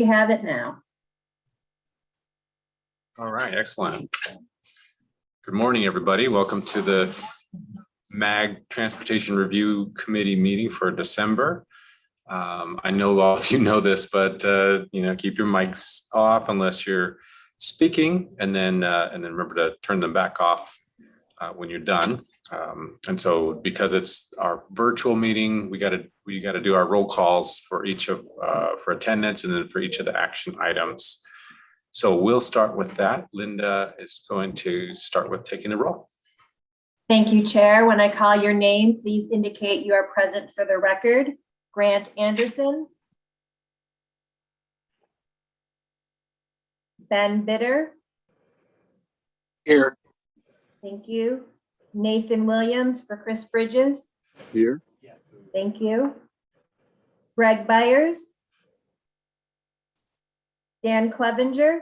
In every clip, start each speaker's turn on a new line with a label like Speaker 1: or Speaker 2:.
Speaker 1: We have it now.
Speaker 2: All right, excellent. Good morning, everybody. Welcome to the MAG Transportation Review Committee meeting for December. I know all of you know this, but keep your mics off unless you're speaking, and then remember to turn them back off when you're done. And so, because it's our virtual meeting, we got to do our roll calls for each of for attendance, and then for each of the action items. So we'll start with that. Linda is going to start with taking the roll.
Speaker 1: Thank you, Chair. When I call your name, please indicate you are present for the record. Grant Anderson. Ben Bitter.
Speaker 3: Here.
Speaker 1: Thank you. Nathan Williams for Chris Bridges.
Speaker 3: Here.
Speaker 1: Thank you. Greg Byers. Dan Clevenger.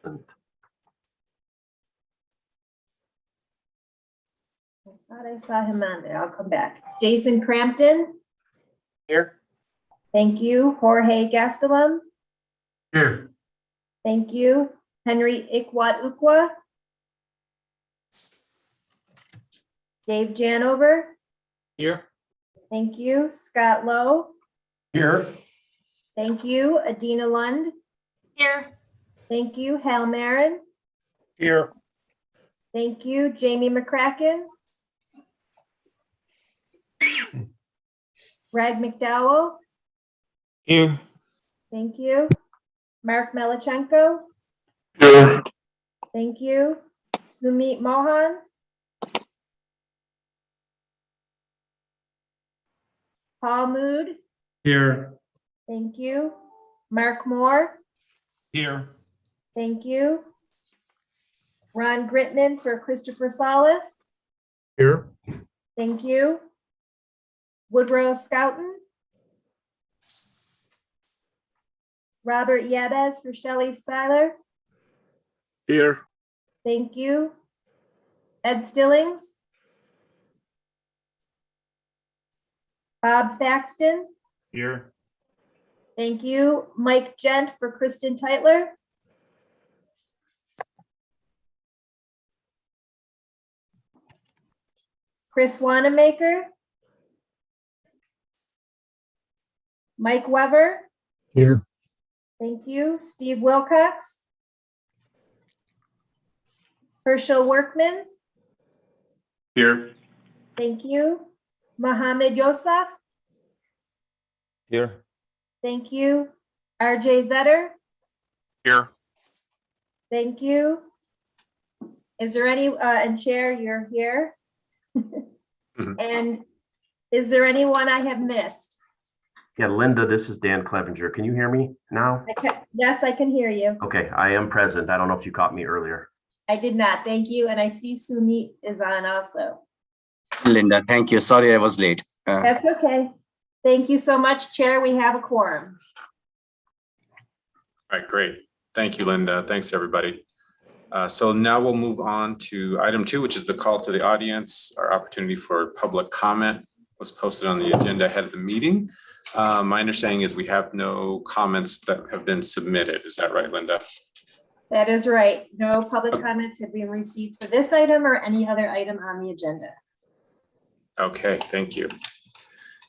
Speaker 1: I thought I saw him on there. I'll come back. Jason Crampton.
Speaker 3: Here.
Speaker 1: Thank you. Jorge Gastelum.
Speaker 3: Here.
Speaker 1: Thank you. Henry Ikwat-Ukwa. Dave Janover.
Speaker 3: Here.
Speaker 1: Thank you. Scott Lowe.
Speaker 3: Here.
Speaker 1: Thank you. Adina Lund.
Speaker 4: Here.
Speaker 1: Thank you. Hal Marin.
Speaker 3: Here.
Speaker 1: Thank you. Jamie McCracken. Greg McDowell.
Speaker 3: Here.
Speaker 1: Thank you. Mark Melichenko.
Speaker 3: Here.
Speaker 1: Thank you. Sumit Mohan. Paul Mood.
Speaker 3: Here.
Speaker 1: Thank you. Mark Moore.
Speaker 3: Here.
Speaker 1: Thank you. Ron Gritman for Christopher Salas.
Speaker 3: Here.
Speaker 1: Thank you. Woodrow Scouten. Robert Yabez for Shelley Seiler.
Speaker 3: Here.
Speaker 1: Thank you. Ed Stillings. Bob Thaxton.
Speaker 3: Here.
Speaker 1: Thank you. Mike Gent for Kristen Teitler. Chris Wanamaker. Mike Weber.
Speaker 3: Here.
Speaker 1: Thank you. Steve Wilcox. Herschel Workman.
Speaker 3: Here.
Speaker 1: Thank you. Mohammed Yosef.
Speaker 3: Here.
Speaker 1: Thank you. RJ Zetter.
Speaker 3: Here.
Speaker 1: Thank you. Is there any, and Chair, you're here. And is there anyone I have missed?
Speaker 5: Yeah, Linda, this is Dan Clevenger. Can you hear me now?
Speaker 1: Yes, I can hear you.
Speaker 5: Okay, I am present. I don't know if you caught me earlier.
Speaker 1: I did not. Thank you. And I see Sumit is on also.
Speaker 6: Linda, thank you. Sorry I was late.
Speaker 1: That's okay. Thank you so much, Chair. We have a quorum.
Speaker 2: All right, great. Thank you, Linda. Thanks, everybody. So now we'll move on to item 2, which is the call to the audience. Our opportunity for public comment was posted on the agenda ahead of the meeting. My understanding is we have no comments that have been submitted. Is that right, Linda?
Speaker 1: That is right. No public comments have been received for this item or any other item on the agenda.
Speaker 2: Okay, thank you.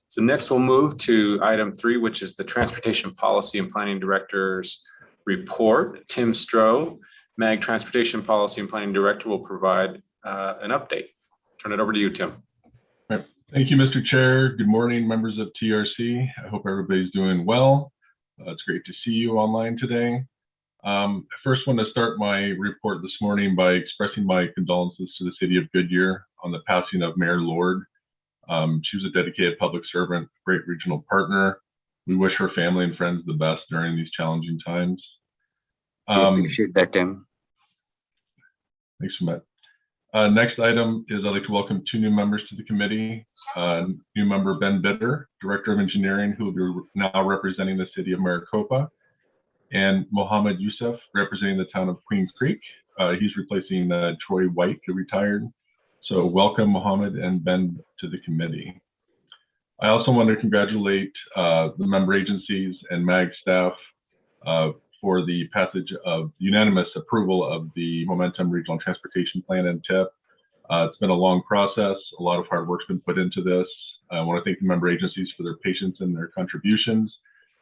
Speaker 2: So next we'll move to item 3, which is the Transportation Policy and Planning Director's report. Tim Stroh, MAG Transportation Policy and Planning Director, will provide an update. Turn it over to you, Tim.
Speaker 7: Thank you, Mr. Chair. Good morning, members of TRC. I hope everybody's doing well. It's great to see you online today. I first want to start my report this morning by expressing my condolences to the city of Goodyear on the passing of Mayor Lord. She was a dedicated public servant, great regional partner. We wish her family and friends the best during these challenging times.
Speaker 6: I appreciate that, Tim.
Speaker 7: Thanks for that. Next item is I'd like to welcome 2 new members to the committee. New member Ben Bitter, Director of Engineering, who will be now representing the city of Maricopa, and Mohammed Yusuf, representing the town of Queen Creek. He's replacing Troy White, who retired. So welcome Mohammed and Ben to the committee. I also want to congratulate the member agencies and MAG staff for the passage of unanimous approval of the Momentum Regional Transportation Plan and TIP. It's been a long process. A lot of hard work's been put into this. I want to thank the member agencies for their patience and their contributions.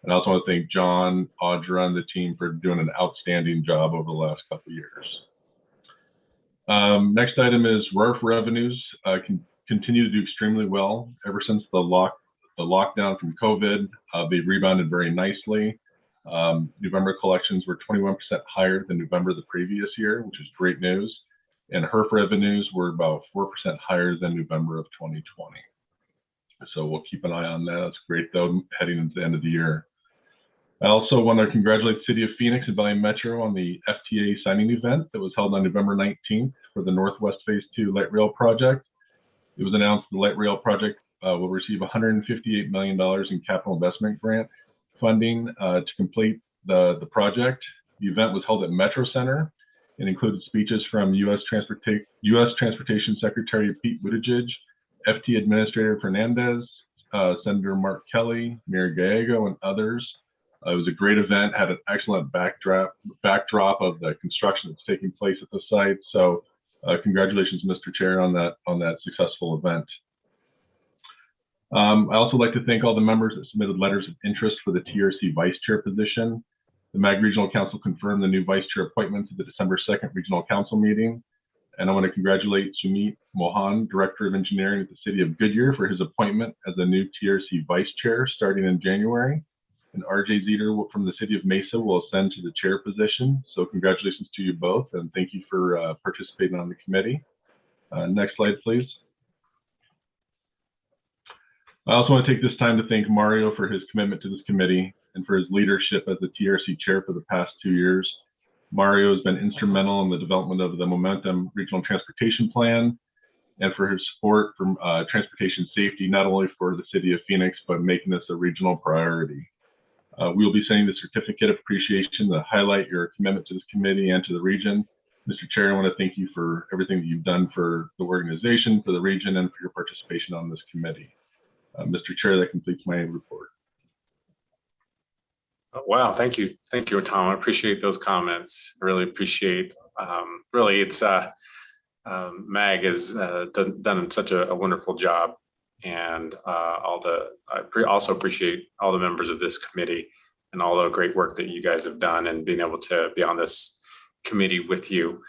Speaker 7: And I also want to thank John, Audra, and the team for doing an outstanding job over the last couple of years. Next item is RRF revenues continue to do extremely well. Ever since the lockdown from COVID, they rebounded very nicely. November collections were 21% higher than November the previous year, which is great news. And HRF revenues were about 4% higher than November of 2020. So we'll keep an eye on that. It's great though, heading into the end of the year. I also want to congratulate the City of Phoenix and Valley Metro on the FTA signing event that was held on November 19th for the Northwest Phase 2 Light Rail project. It was announced the Light Rail project will receive $158 million in capital investment grant funding to complete the project. The event was held at Metro Center and included speeches from U.S. Transportation Secretary Pete Buttigieg, FT Administrator Fernandez, Senator Mark Kelly, Mayor Gallego, and others. It was a great event, had an excellent backdrop of the construction that's taking place at the site. So congratulations, Mr. Chair, on that successful event. I also like to thank all the members that submitted letters of interest for the TRC Vice Chair position. The MAG Regional Council confirmed the new Vice Chair appointments at the December 2nd Regional Council meeting. And I want to congratulate Sumit Mohan, Director of Engineering at the City of Goodyear, for his appointment as the new TRC Vice Chair starting in January. And RJ Zeter from the City of Mesa will ascend to the chair position. So congratulations to you both, and thank you for participating on the committee. Next slide, please. I also want to take this time to thank Mario for his commitment to this committee and for his leadership as the TRC chair for the past 2 years. Mario has been instrumental in the development of the Momentum Regional Transportation Plan and for his support from transportation safety, not only for the City of Phoenix, but making this a regional priority. We will be sending the certificate of appreciation to highlight your commitment to this committee and to the region. Mr. Chair, I want to thank you for everything that you've done for the organization, for the region, and for your participation on this committee. Mr. Chair, that completes my report.
Speaker 2: Oh, wow, thank you, Tom. I appreciate those comments. I really appreciate. Really, it's MAG has done such a wonderful job, and I also appreciate all the members of this committee and all the great work that you guys have done and being able to be on this committee with you.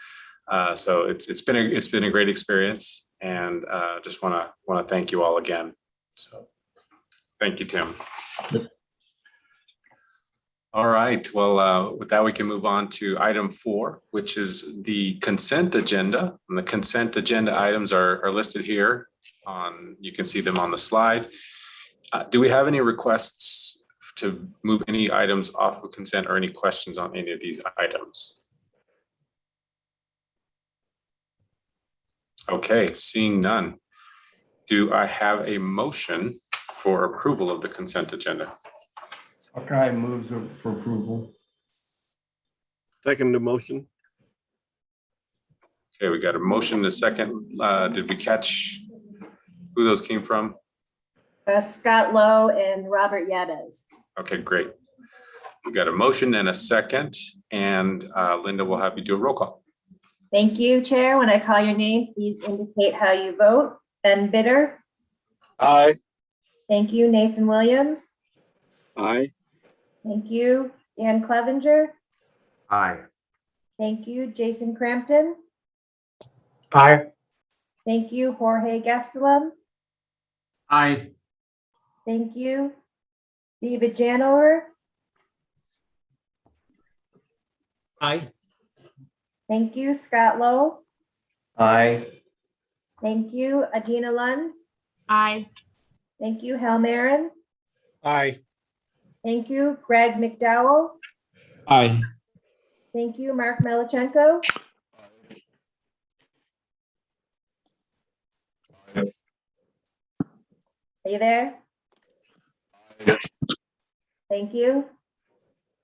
Speaker 2: So it's been a great experience, and just want to thank you all again. So thank you, Tim.
Speaker 7: Yep.
Speaker 2: All right, well, with that, we can move on to item 4, which is the consent agenda. And the consent agenda items are listed here you can see them on the slide. Do we have any requests to move any items off of consent or any questions on any of these items? Okay, seeing none. Do I have a motion for approval of the consent agenda?
Speaker 3: Okay, moves for approval.
Speaker 4: Second the motion.
Speaker 2: Okay, we got a motion and a second. Did we catch who those came from?
Speaker 1: Scott Lowe and Robert Yadez.
Speaker 2: Okay, great. We got a motion and a second, and Linda will have you do a roll call.
Speaker 1: Thank you, Chair. When I call your name, please indicate how you vote. Ben Bitter.
Speaker 4: Aye.
Speaker 1: Thank you, Nathan Williams.
Speaker 4: Aye.
Speaker 1: Thank you, Dan Clevenger.
Speaker 5: Aye.
Speaker 1: Thank you, Jason Crampton.
Speaker 3: Aye.
Speaker 1: Thank you, Jorge Gastelum.
Speaker 3: Aye.
Speaker 1: Thank you, David Janover.
Speaker 3: Aye.
Speaker 1: Thank you, Scott Lowe.
Speaker 3: Aye.
Speaker 1: Thank you, Adina Lund.
Speaker 8: Aye.
Speaker 1: Thank you, Hal Marin.
Speaker 4: Aye.
Speaker 1: Thank you, Greg McDowell.
Speaker 3: Aye.
Speaker 1: Thank you, Mark Melichenko. Are you there? Thank you.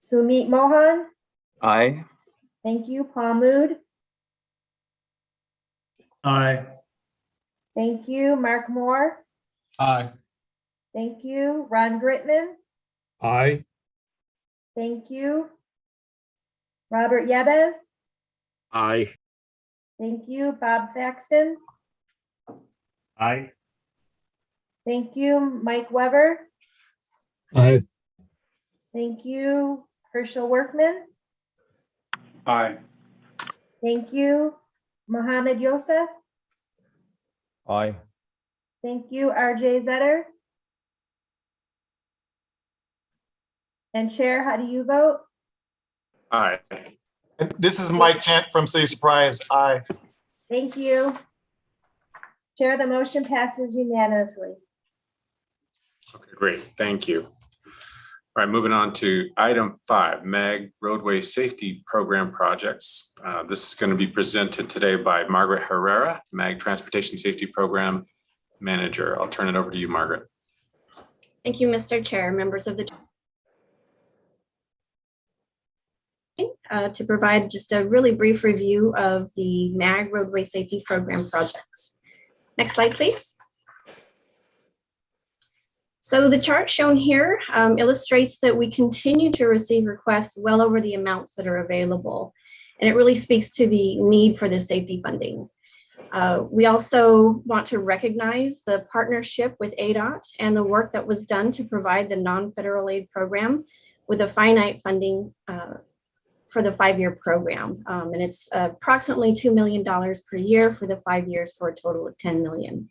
Speaker 1: Sumit Mohan.
Speaker 6: Aye.
Speaker 1: Thank you, Paul Mood.
Speaker 3: Aye.
Speaker 1: Thank you, Mark Moore.
Speaker 3: Aye.
Speaker 1: Thank you, Ron Gritman.
Speaker 3: Aye.
Speaker 1: Thank you, Robert Yebes.
Speaker 3: Aye.
Speaker 1: Thank you. Bob Thaxton.
Speaker 3: Aye.
Speaker 1: Thank you. Mike Weber.
Speaker 4: Aye.
Speaker 1: Thank you. Herschel Workman.
Speaker 3: Aye.
Speaker 1: Thank you. Mohammed Yosef.
Speaker 3: Aye.
Speaker 1: Thank you. RJ Zetter. And Chair, how do you vote?
Speaker 2: Aye.
Speaker 8: And this is Mike Chant from City Surprise. Aye.
Speaker 1: Thank you. Chair, the motion passes unanimously.
Speaker 2: Okay, great. Thank you. All right, moving on to item 5, MAG Roadway Safety Program Projects. This is going to be presented today by Margaret Herrera, MAG Transportation Safety Program Manager. I'll turn it over to you, Margaret.
Speaker 9: Thank you, Mr. Chair, members of the to provide just a really brief review of the MAG Roadway Safety Program projects. Next slide, please. So the chart shown here illustrates that we continue to receive requests well over the amounts that are available. And it really speaks to the need for this safety funding. We also want to recognize the partnership with ADOT and the work that was done to provide the non-federal aid program with a finite funding for the 5-year program. And it's approximately $2 million per year for the 5 years for a total of $10 million.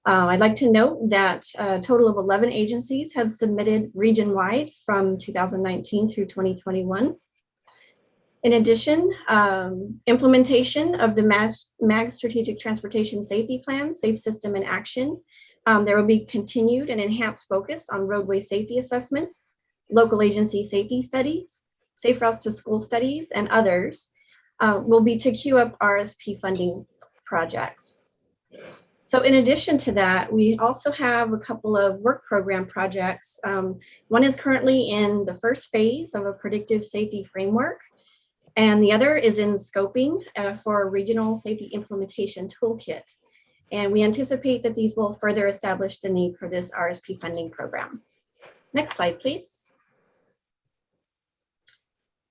Speaker 9: I'd like to note that a total of 11 agencies have submitted region-wide from 2019 through 2021. In addition, implementation of the MAG Strategic Transportation Safety Plan, Safe System in Action. There will be continued and enhanced focus on roadway safety assessments, local agency safety studies, safe routes to school studies, and others will be to queue up RSP funding projects. So in addition to that, we also have a couple of work program projects. One is currently in the first phase of a predictive safety framework, and the other is in scoping for a regional safety implementation toolkit. And we anticipate that these will further establish the need for this RSP funding program. Next slide, please.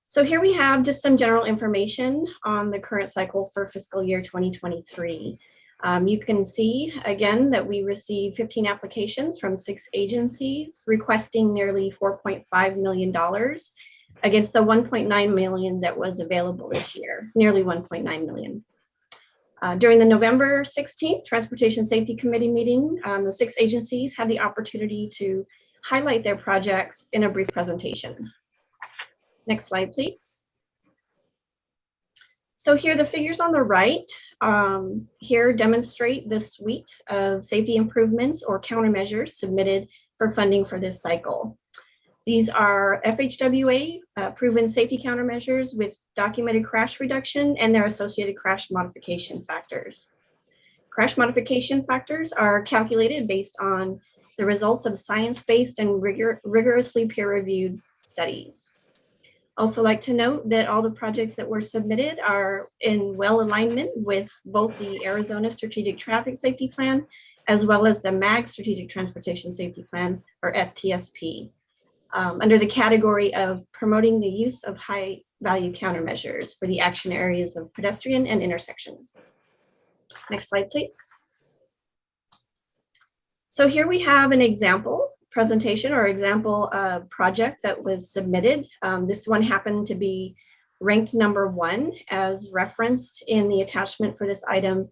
Speaker 9: So here we have just some general information on the current cycle for fiscal year 2023. You can see again that we received 15 applications from 6 agencies requesting nearly $4.5 million against the $1.9 million that was available this year, nearly $1.9 million. During the November 16th Transportation Safety Committee meeting, the 6 agencies had the opportunity to highlight their projects in a brief presentation. Next slide, please. So here, the figures on the right here demonstrate the suite of safety improvements or countermeasures submitted for funding for this cycle. These are FHWA proven safety countermeasures with documented crash reduction and their associated crash modification factors. Crash modification factors are calculated based on the results of science-based and rigorously peer-reviewed studies. Also like to note that all the projects that were submitted are in well alignment with both the Arizona Strategic Traffic Safety Plan as well as the MAG Strategic Transportation Safety Plan, or STSP, under the category of promoting the use of high value countermeasures for the action areas of pedestrian and intersection. Next slide, please. So here we have an example presentation or example project that was submitted. This one happened to be ranked #1 as referenced in the attachment for this item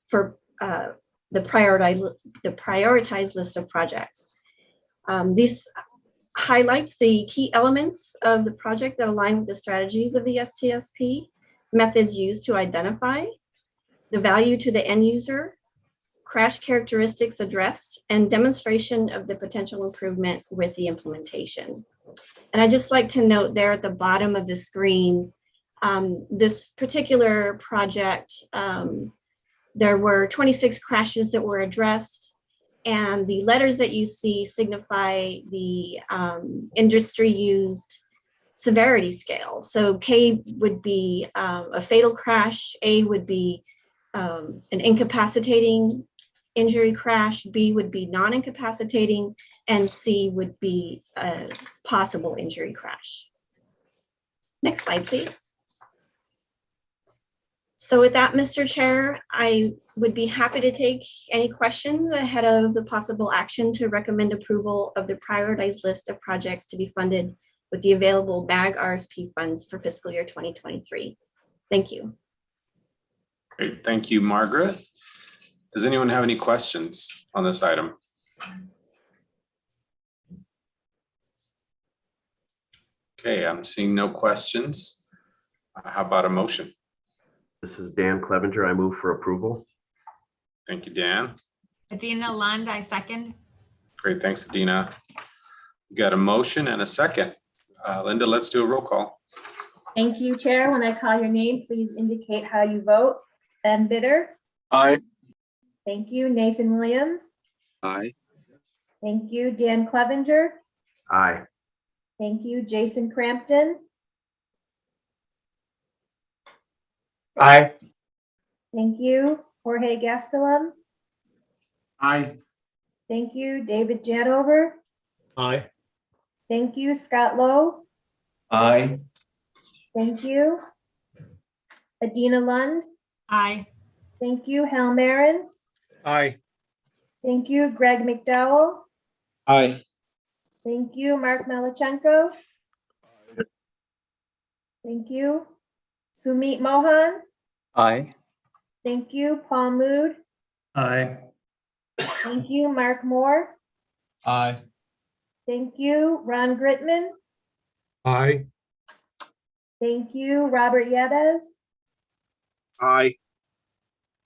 Speaker 9: for the prioritized list of projects. This highlights the key elements of the project that align with the strategies of the STSP, methods used to identify, the value to the end user, crash characteristics addressed, and demonstration of the potential improvement with the implementation. And I'd just like to note there at the bottom of the screen, this particular project, there were 26 crashes that were addressed, and the letters that you see signify the industry used severity scale. So K would be a fatal crash, A would be an incapacitating injury crash, B would be non-incapacitating, and C would be a possible injury crash. Next slide, please. So with that, Mr. Chair, I would be happy to take any questions ahead of the possible action to recommend approval of the prioritized list of projects to be funded with the available MAG RSP funds for fiscal year 2023. Thank you.
Speaker 2: Great, thank you, Margaret. Does anyone have any questions on this item? Okay, I'm seeing no questions. How about a motion?
Speaker 5: This is Dan Clevenger. I move for approval.
Speaker 2: Thank you, Dan.
Speaker 10: Adina Lund, I second.
Speaker 2: Great, thanks, Adina. We got a motion and a second. Linda, let's do a roll call.
Speaker 1: Thank you, Chair. When I call your name, please indicate how you vote. Ben Bitter.
Speaker 4: Aye.
Speaker 1: Thank you. Nathan Williams.
Speaker 4: Aye.
Speaker 1: Thank you. Dan Clevenger.
Speaker 5: Aye.
Speaker 1: Thank you. Jason Crampton.
Speaker 3: Aye.
Speaker 1: Thank you. Jorge Gastelum.
Speaker 3: Aye.
Speaker 1: Thank you. David Janover.
Speaker 4: Aye.
Speaker 1: Thank you. Scott Lowe.
Speaker 3: Aye.
Speaker 1: Thank you. Adina Lund.
Speaker 10: Aye.
Speaker 1: Thank you. Hal Marin.
Speaker 4: Aye.
Speaker 1: Thank you. Greg McDowell.
Speaker 3: Aye.
Speaker 1: Thank you. Mark Malachenko. Thank you. Sumit Mohan.
Speaker 6: Aye.
Speaker 1: Thank you. Paul Mood.
Speaker 3: Aye.
Speaker 1: Thank you. Mark Moore.
Speaker 4: Aye.
Speaker 1: Thank you. Ron Gritman.
Speaker 4: Aye.
Speaker 1: Thank you. Robert Yedez.
Speaker 3: Aye.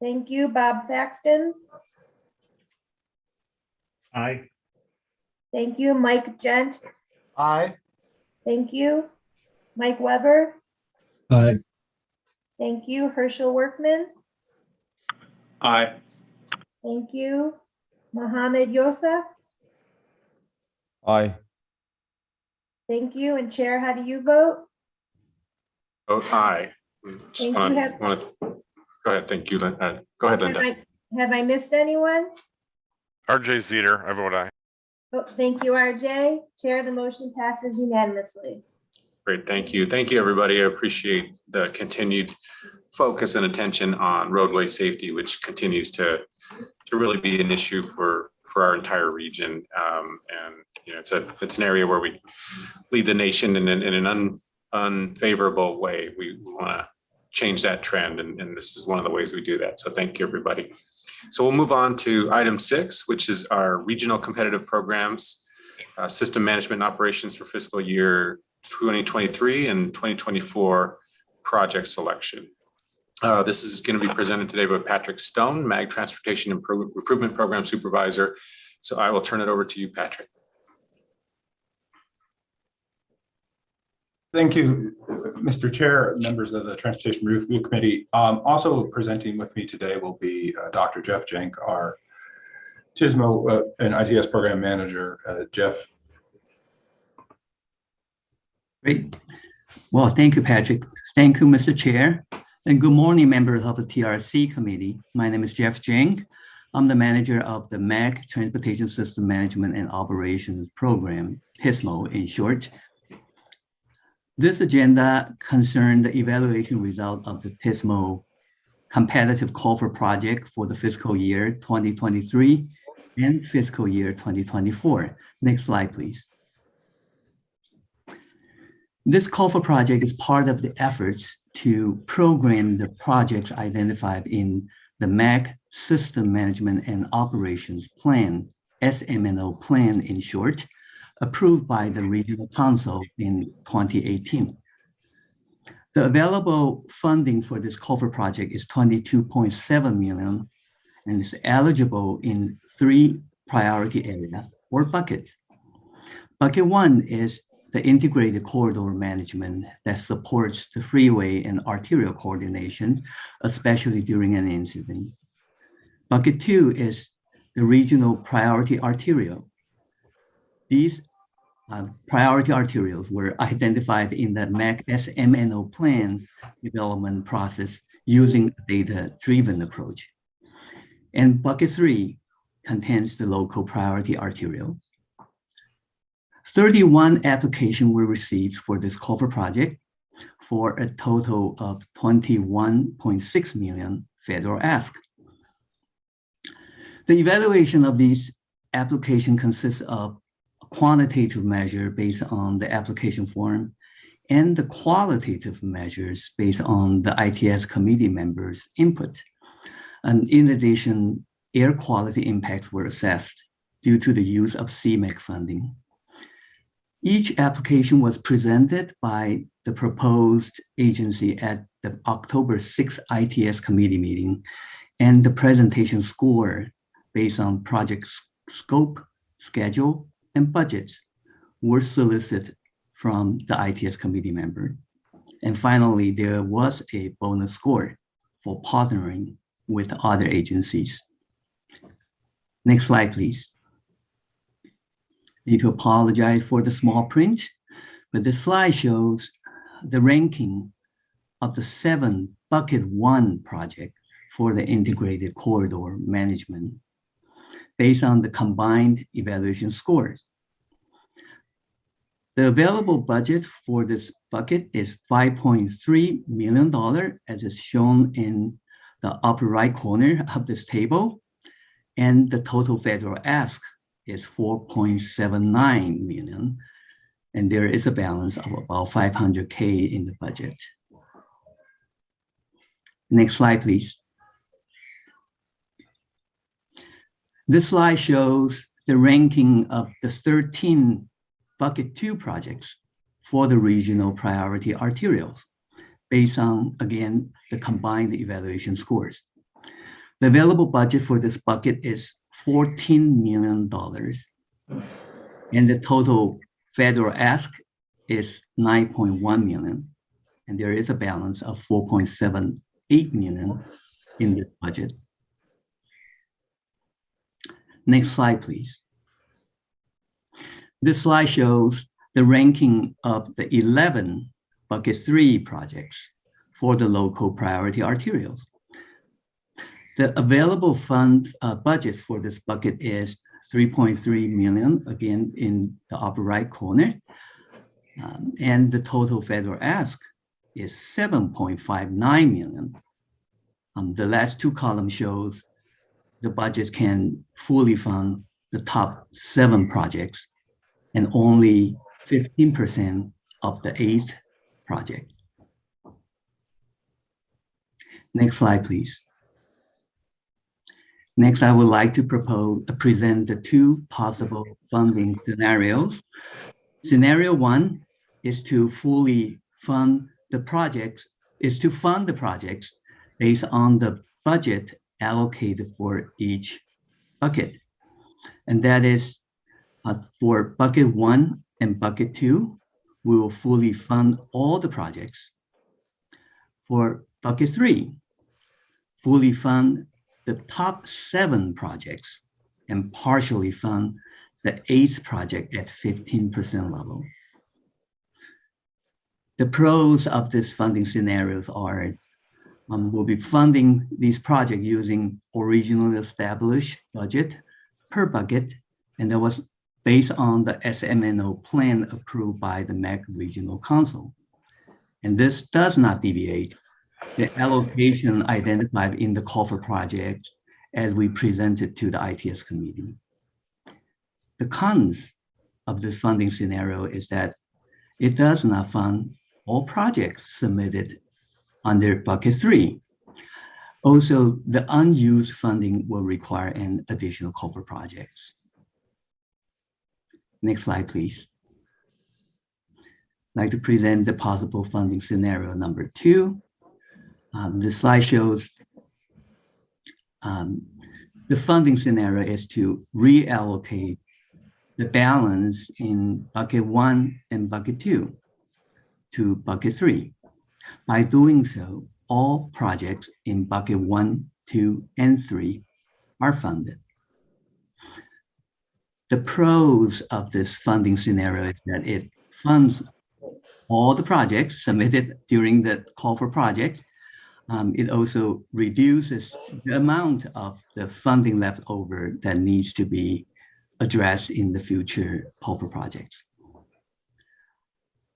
Speaker 1: Thank you. Bob Thaxton.
Speaker 3: Aye.
Speaker 1: Thank you. Mike Gent.
Speaker 8: Aye.
Speaker 1: Thank you. Mike Weber.
Speaker 4: Aye.
Speaker 1: Thank you. Herschel Workman.
Speaker 3: Aye.
Speaker 1: Thank you. Mohammed Yosef.
Speaker 3: Aye.
Speaker 1: Thank you. And Chair, how do you vote?
Speaker 2: Vote aye. Just
Speaker 1: Thank
Speaker 2: wanna-
Speaker 1: you.
Speaker 2: Go ahead, thank you, Linda. Go ahead, Linda.
Speaker 1: Have I missed anyone?
Speaker 3: RJ Zeter, I vote aye.
Speaker 1: Oh, thank you, RJ. Chair, the motion passes unanimously.
Speaker 2: Great, thank you. Thank you, everybody. I appreciate the continued focus and attention on roadway safety, which continues to really be an issue for our entire region. And you know, it's an area where we lead the nation in an unfavorable way. We want to change that trend, and this is one of the ways we do that. So thank you, everybody. So we'll move on to item 6, which is our regional competitive programs, system management and operations for fiscal year 2023 and 2024 project selection. This is going to be presented today by Patrick Stone, MAG Transportation Improvement Program Supervisor. So I will turn it over to you, Patrick.
Speaker 11: Thank you, Mr. Chair, members of the Transportation Review Committee. Also presenting with me today will be Dr. Jeff Jenk, our TSMO and ITS Program Manager. Jeff.
Speaker 12: Great. Well, thank you, Patrick. Thank you, Mr. Chair. And good morning, members of the TRC Committee. My name is Jeff Jenk. I'm the manager of the MAG Transportation System Management and Operations Program, TSMO in short. This agenda concerned the evaluation result of the TSMO competitive call for project for the fiscal year 2023 and fiscal year 2024. Next slide, please. This call for project is part of the efforts to program the projects identified in the MAG System Management and Operations Plan, SM&O plan in short, approved by the Regional Council in 2018. The available funding for this call for project is $22.7 million and is eligible in 3 priority areas or buckets. Bucket 1 is the integrated corridor management that supports the freeway and arterial coordination, especially during an incident. Bucket 2 is the regional priority arterial. These priority arterials were identified in the MAG SM&O plan development process using a data-driven approach. And bucket 3 contains the local priority arterials. 31 applications were received for this call for project. for a total of 21.6 million federal ask. The evaluation of these application consists of a quantitative measure based on the application form and the qualitative measures based on the ITS committee members' input. And in addition, air quality impacts were assessed due to the use of CMAO funding. Each application was presented by the proposed agency at the October 6th ITS committee meeting, and the presentation score based on project scope, schedule, and budgets were solicited from the ITS committee member. And finally, there was a bonus score for partnering with other agencies. Next slide, please. Need to apologize for the small print, but the slide shows the ranking of the 7 bucket 1 project for the integrated corridor management based on the combined evaluation scores. The available budget for this bucket is $5.3 million, as is shown in the upper right corner of this table, and the total federal ask is $4.79 million, and there is a balance of about $500K in the budget. Next slide, please. This slide shows the ranking of the 13 bucket 2 projects for the regional priority arterials based on, again, the combined evaluation scores. The available budget for this bucket is $14 million, and the total federal ask is $9.1 million, and there is a balance of $4.78 million in this budget. Next slide, please. This slide shows the ranking of the 11 bucket 3 projects for the local priority arterials. The available fund budget for this bucket is $3.3 million, again, in the upper right corner. And the total federal ask is $7.59 million. The last 2 columns shows the budget can fully fund the top 7 projects and only 15% of the 8th project. Next slide, please. Next, I would like to present the 2 possible funding scenarios. Scenario 1 is to fully fund the projects, based on the budget allocated for each bucket. And that is for bucket 1 and bucket 2, we will fully fund all the projects. For bucket 3, fully fund the top 7 projects and partially fund the 8th project at 15% level. The pros of this funding scenarios are we'll be funding these projects using originally established budget per bucket, and that was based on the SM&O plan approved by the MAC Regional Council. And this does not deviate the allocation identified in the call for project as we presented to the ITS committee. The cons of this funding scenario is that it does not fund all projects submitted under bucket 3. Also, the unused funding will require an additional call for projects. Next slide, please. I'd like to present the possible funding scenario number 2. The slide shows the funding scenario is to reallocate the balance in bucket 1 and bucket 2 to bucket 3. By doing so, all projects in bucket 1, 2, and 3 are funded. The pros of this funding scenario is that it funds all the projects submitted during the call for project. It also reduces the amount of the funding left over that needs to be addressed in the future call for projects.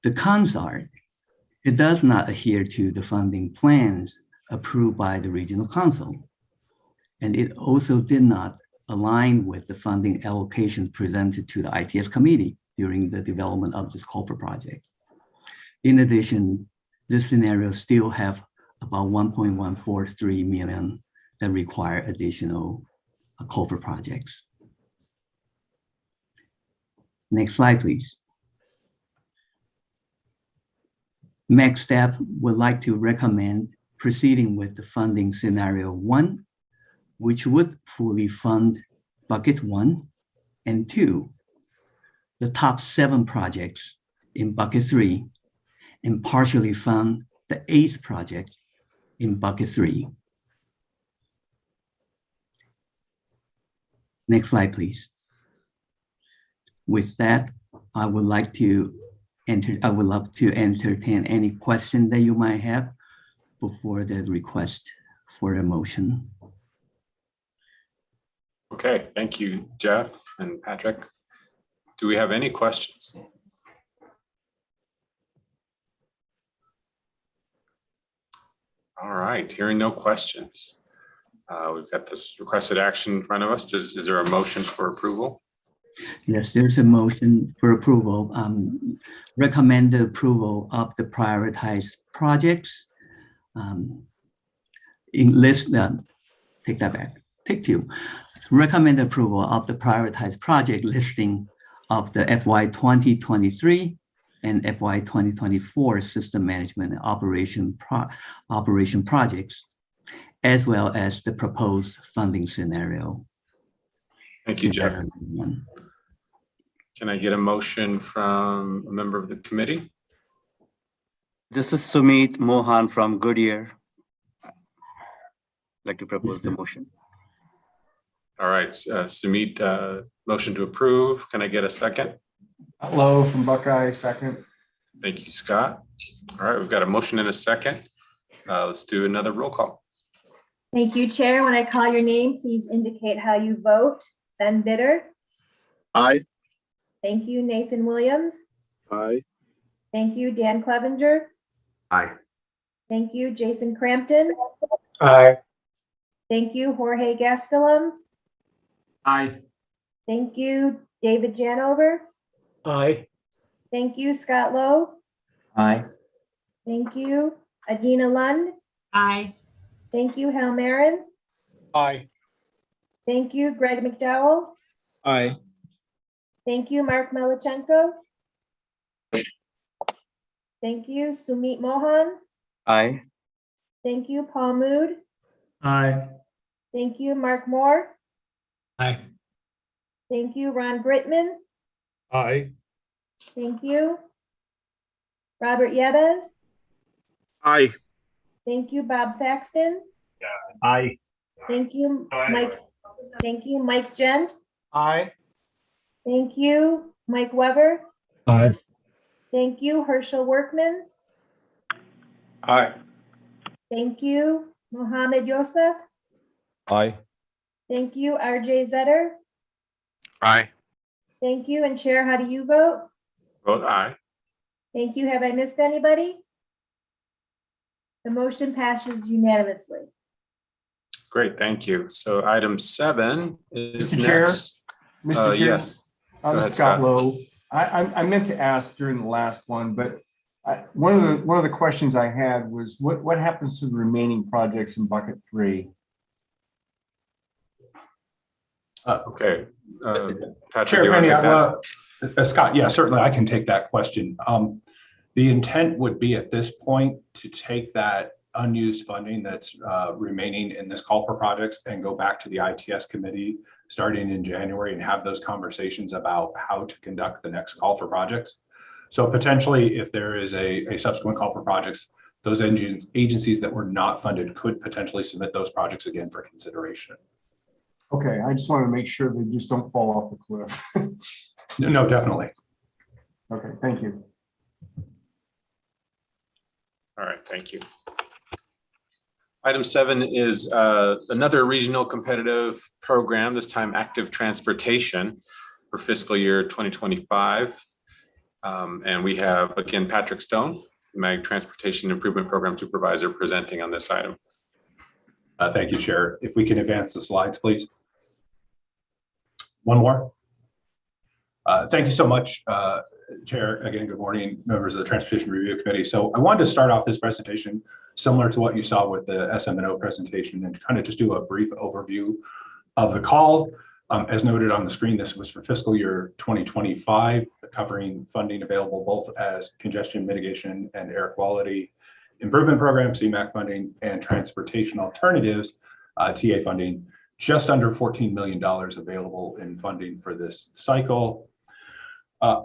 Speaker 12: The cons are It does not adhere to the funding plans approved by the Regional Council. And it also did not align with the funding allocations presented to the ITS committee during the development of this culvert project. In addition, this scenario still have about 1.143 million that require additional culvert projects. Next slide, please. MAC staff would like to recommend proceeding with the funding scenario 1, which would fully fund bucket 1 and 2, the top 7 projects in bucket 3, and partially fund the 8th project in bucket 3. Next slide, please. With that, I would love to entertain any question that you might have before the request for a motion.
Speaker 2: Okay, thank you, Jeff and Patrick. Do we have any questions? All right, hearing no questions. We've got this requested action in front of us. Is there a motion for approval?
Speaker 12: Yes, there's a motion for approval. Recommend the approval of the prioritized projects. Take that back. Take 2. Recommend approval of the prioritized project listing of the FY 2023 and FY 2024 system management and operation projects, as well as the proposed funding scenario.
Speaker 2: Thank you, Jeff. Can I get a motion from a member of the committee?
Speaker 6: This is Sumit Mohan from Goodyear. I'd like to propose the motion.
Speaker 2: All right, Sumit, motion to approve. Can I get a second?
Speaker 4: Hello from Buckeye, second.
Speaker 2: Thank you, Scott. All right, we've got a motion and a second. Let's do another roll call.
Speaker 1: Thank you, Chair. When I call your name, please indicate how you vote. Ben Bitter.
Speaker 4: Aye.
Speaker 1: Thank you, Nathan Williams.
Speaker 4: Aye.
Speaker 1: Thank you, Dan Clevenger.
Speaker 5: Aye.
Speaker 1: Thank you, Jason Crampton.
Speaker 4: Aye.
Speaker 1: Thank you, Jorge Gastelum.
Speaker 4: Aye.
Speaker 1: Thank you, David Janover.
Speaker 4: Aye.
Speaker 1: Thank you, Scott Lowe.
Speaker 6: Aye.
Speaker 1: Thank you, Adina Lund.
Speaker 10: Aye.
Speaker 1: Thank you, Hal Marin.
Speaker 4: Aye.
Speaker 1: Thank you, Greg McDowell.
Speaker 4: Aye.
Speaker 1: Thank you, Mark Melichenko. Thank you, Sumit Mohan.
Speaker 6: Aye.
Speaker 1: Thank you, Paul Mood.
Speaker 4: Aye.
Speaker 1: Thank you, Mark Moore.
Speaker 4: Aye.
Speaker 1: Thank you, Ron Britman.
Speaker 4: Aye.
Speaker 1: Thank you. Robert Yebes.
Speaker 3: Aye.
Speaker 1: Thank you, Bob Thaxton.
Speaker 3: Aye.
Speaker 1: Thank you, Mike. Thank you, Mike Gent.
Speaker 8: Aye.
Speaker 1: Thank you, Mike Weber.
Speaker 4: Aye.
Speaker 1: Thank you, Herschel Workman.
Speaker 3: Aye.
Speaker 1: Thank you, Mohammed Yosef.
Speaker 4: Aye.
Speaker 1: Thank you, RJ Zetter.
Speaker 3: Aye.
Speaker 1: Thank you, and Chair, how do you vote?
Speaker 2: Vote aye.
Speaker 1: Thank you. Have I missed anybody? The motion passes unanimously.
Speaker 2: Great, thank you. So item 7 is
Speaker 13: Mr. Chair?
Speaker 2: next.
Speaker 13: Mr. Chair?
Speaker 2: Yes. Go
Speaker 13: This
Speaker 2: ahead,
Speaker 13: is Scott
Speaker 2: Scott.
Speaker 13: Lowe. I meant to ask during the last one, but one of the questions I had was what happens to the remaining projects in bucket 3?
Speaker 2: Okay. Patrick,
Speaker 11: Chair
Speaker 2: do you want to take
Speaker 11: Penny,
Speaker 2: that?
Speaker 11: Scott, yeah, certainly I can take that question. The intent would be at this point to take that unused funding that's remaining in this call for projects and go back to the ITS committee starting in January and have those conversations about how to conduct the next call for projects. So potentially, if there is a subsequent call for projects, those agencies that were not funded could potentially submit those projects again for consideration.
Speaker 13: Okay, I just wanted to make sure they just don't fall off the cliff.
Speaker 11: No, definitely.
Speaker 13: Okay, thank you.
Speaker 2: All right, thank you. Item 7 is another regional competitive program, this time active transportation for fiscal year 2025. And we have, again, Patrick Stone MAG Transportation Improvement Program Supervisor, presenting on this item.
Speaker 11: Thank you, Chair. If we can advance the slides, please. One more. Thank you so much, Chair. Again, good morning, members of the Transportation Review Committee. So I wanted to start off this presentation similar to what you saw with the SM&O presentation and kind of just do a brief overview of the call. As noted on the screen, this was for fiscal year 2025, covering funding available both as congestion mitigation and air quality improvement program, CMAQ funding, and transportation alternatives, TA funding, just under $14 million available in funding for this cycle.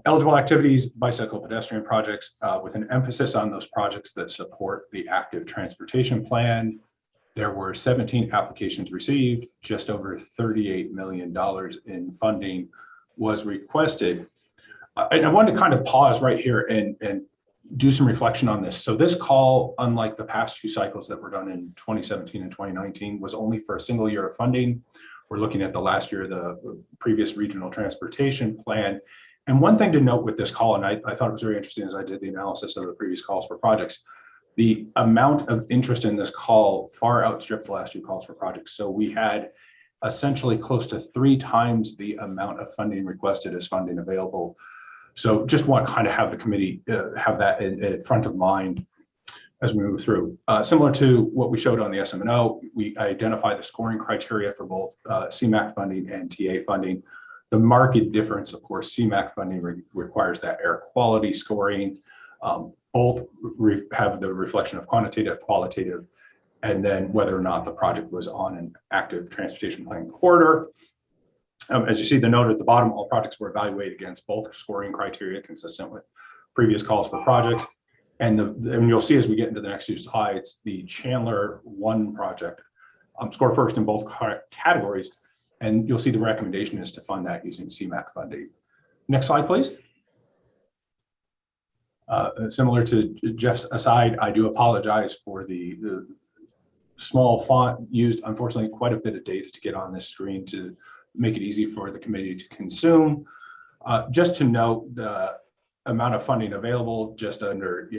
Speaker 11: Eligible activities, bicycle pedestrian projects, with an emphasis on those projects that support the active transportation plan. There were 17 applications received, just over $38 million in funding was requested. And I wanted to kind of pause right here and do some reflection on this. So this call, unlike the past two cycles that were done in 2017 and 2019, was only for a single year of funding. We're looking at the last year, the previous regional transportation plan. And one thing to note with this call, and I thought it was very interesting as I did the analysis of the previous calls for projects, the amount of interest in this call far outstripped the last two calls for projects. So we had essentially close to 3 times the amount of funding requested as funding available. So just want to kind of have the committee have that in front of mind as we move through. Similar to what we showed on the SM&O, we identify the scoring criteria for both CMAQ funding and TA funding. The market difference, of course, CMAQ funding requires that air quality scoring. Both have the reflection of quantitative, qualitative, and then whether or not the project was on an active transportation plan corridor. As you see the note at the bottom, all projects were evaluated against both scoring criteria consistent with previous calls for projects. And you'll see as we get into the next few slides, the Chandler 1 project scored first in both categories. And you'll see the recommendation is to fund that using CMAQ funding. Next slide, please. Similar to Jeff's aside, I do apologize for the small font used. Unfortunately, quite a bit of data to get on this screen to make it easy for the committee to consume. Just to note the amount of funding available, just under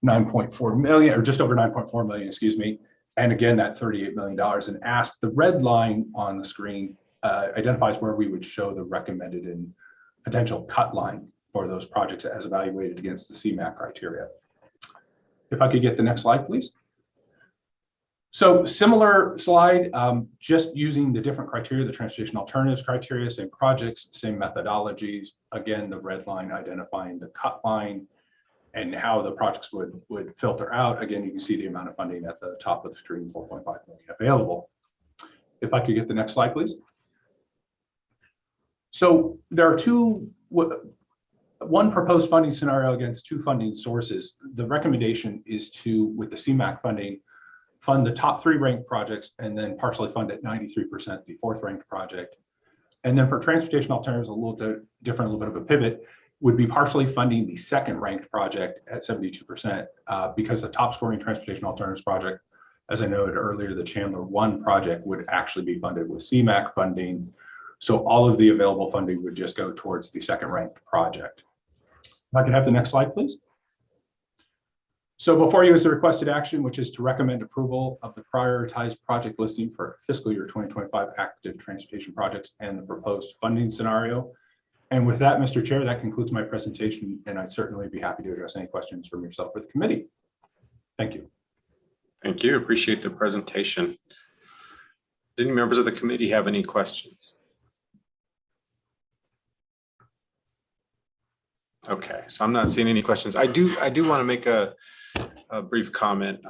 Speaker 11: 9.4 million, or just over 9.4 million, excuse me. And again, that $38 million and ask. The red line on the screen identifies where we would show the recommended and potential cut line for those projects as evaluated against the CMAQ criteria. If I could get the next slide, please. So similar slide, just using the different criteria, the transportation alternatives criteria, same projects, same methodologies. Again, the red line identifying the cut line and how the projects would filter out. Again, you can see the amount of funding at the top of the screen, 4.5 million available. If I could get the next slide, please. So there are one proposed funding scenario against 2 funding sources. The recommendation is to, with the CMAQ funding, fund the top 3 ranked projects and then partially fund at 93% the 4th ranked project. And then for transportation alternatives, a little different, a little bit of a pivot, would be partially funding the 2nd ranked project at 72% because the top scoring transportation alternatives project, as I noted earlier, the Chandler 1 project would actually be funded with CMAQ funding. So all of the available funding would just go towards the 2nd ranked project. If I could have the next slide, please. So before you is the requested action, which is to recommend approval of the prioritized project listing for fiscal year 2025 active transportation projects and the proposed funding scenario. And with that, Mr. Chair, that concludes my presentation, and I'd certainly be happy to address any questions from yourself or the committee. Thank you.
Speaker 2: Thank you. Appreciate the presentation. Did any members of the committee have any questions? Okay, so I'm not seeing any questions. I do want to make a brief comment.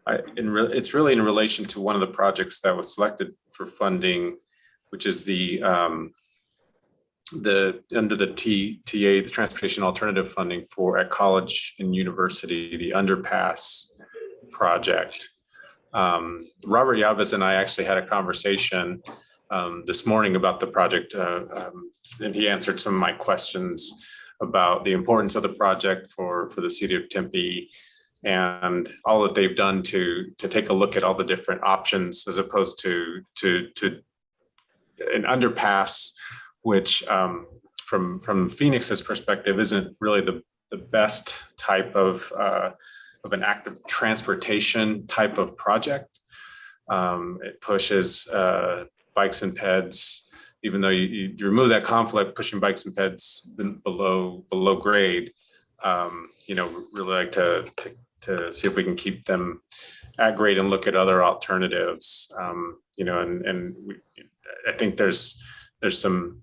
Speaker 2: It's really in relation to one of the projects that was selected for funding, which is under the TA, the Transportation Alternative Funding for at college and university, the underpass project. Robert Yavis and I actually had a conversation this morning about the project, and he answered some of my questions about the importance of the project for the city of Tempe and all that they've done to take a look at all the different options as opposed to an underpass, which from Phoenix's perspective isn't really the best type of an active transportation type of project. It pushes bikes and peds, even though you remove that conflict, pushing bikes and peds below grade. Really like to see if we can keep them at grade and look at other alternatives. I think there's some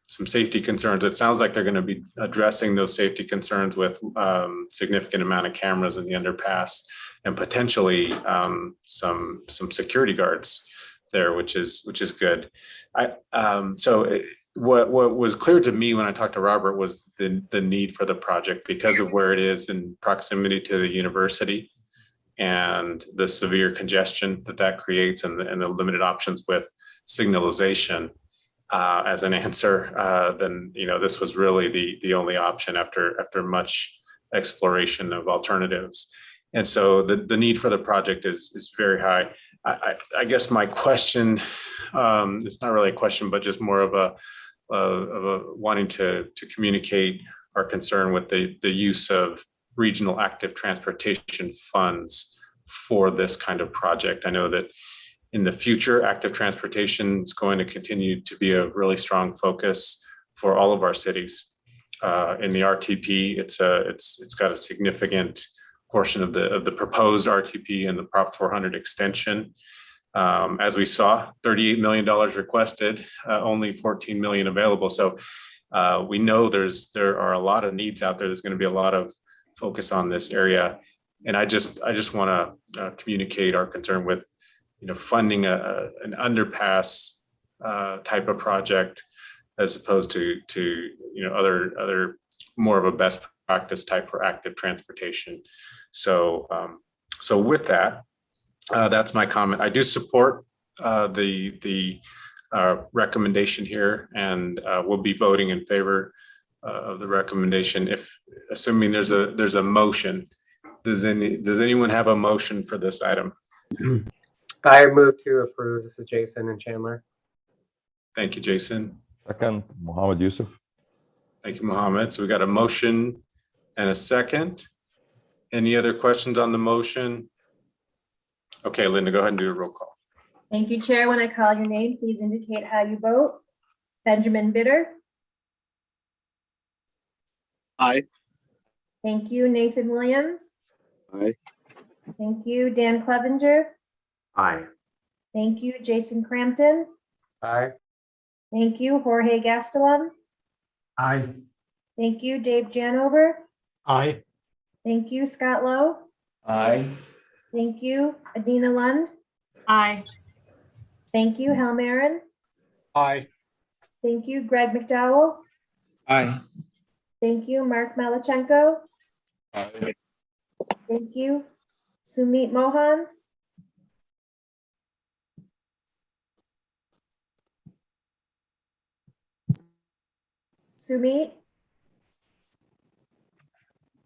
Speaker 2: safety concerns. It sounds like they're going to be addressing those safety concerns with significant amount of cameras in the underpass and potentially some security guards there, which is good. What was clear to me when I talked to Robert was the need for the project because of where it is in proximity to the university and the severe congestion that creates and the limited options with signalization as an answer. Then this was really the only option after much exploration of alternatives. And so the need for the project is very high. I guess my question, it's not really a question, but just more of a wanting to communicate our concern with the use of regional active transportation funds for this kind of project. I know that in the future, active transportation is going to continue to be a really strong focus for all of our cities. In the RTP, it's got a significant portion of the proposed RTP and the Prop 400 extension. As we saw, $38 million requested, only 14 million available. So we know there are a lot of needs out there. There's going to be a lot of focus on this area. And I just want to communicate our concern with funding an underpass type of project as opposed to other more of a best practice type for active transportation. So with that, that's my comment. I do support the recommendation here, and we'll be voting in favor of the recommendation. Assuming there's a motion, does anyone have a motion for this item?
Speaker 14: I move to approve. This is Jason and Chandler.
Speaker 2: Thank you, Jason.
Speaker 4: Second, Mohammed Yusuf.
Speaker 2: Thank you, Mohammed. So we got a motion and a second. Any other questions on the motion? Okay, Linda, go ahead and do a roll call.
Speaker 1: Thank you, Chair. When I call your name, please indicate how you vote. Benjamin Bitter.
Speaker 3: Aye.
Speaker 1: Thank you, Nathan Williams.
Speaker 3: Aye.
Speaker 1: Thank you, Dan Clevenger.
Speaker 5: Aye.
Speaker 1: Thank you, Jason Crampton.
Speaker 14: Aye.
Speaker 1: Thank you, Jorge Gastelum.
Speaker 3: Aye.
Speaker 1: Thank you, Dave Janover.
Speaker 3: Aye.
Speaker 1: Thank you, Scott Lowe.
Speaker 3: Aye.
Speaker 1: Thank you, Adina Lund.
Speaker 10: Aye.
Speaker 1: Thank you, Hal Marin.
Speaker 3: Aye.
Speaker 1: Thank you, Greg McDowell.
Speaker 3: Aye.
Speaker 1: Thank you, Mark Malachenko.
Speaker 3: Aye.
Speaker 1: Thank you, Sumit Mohan. Sumit.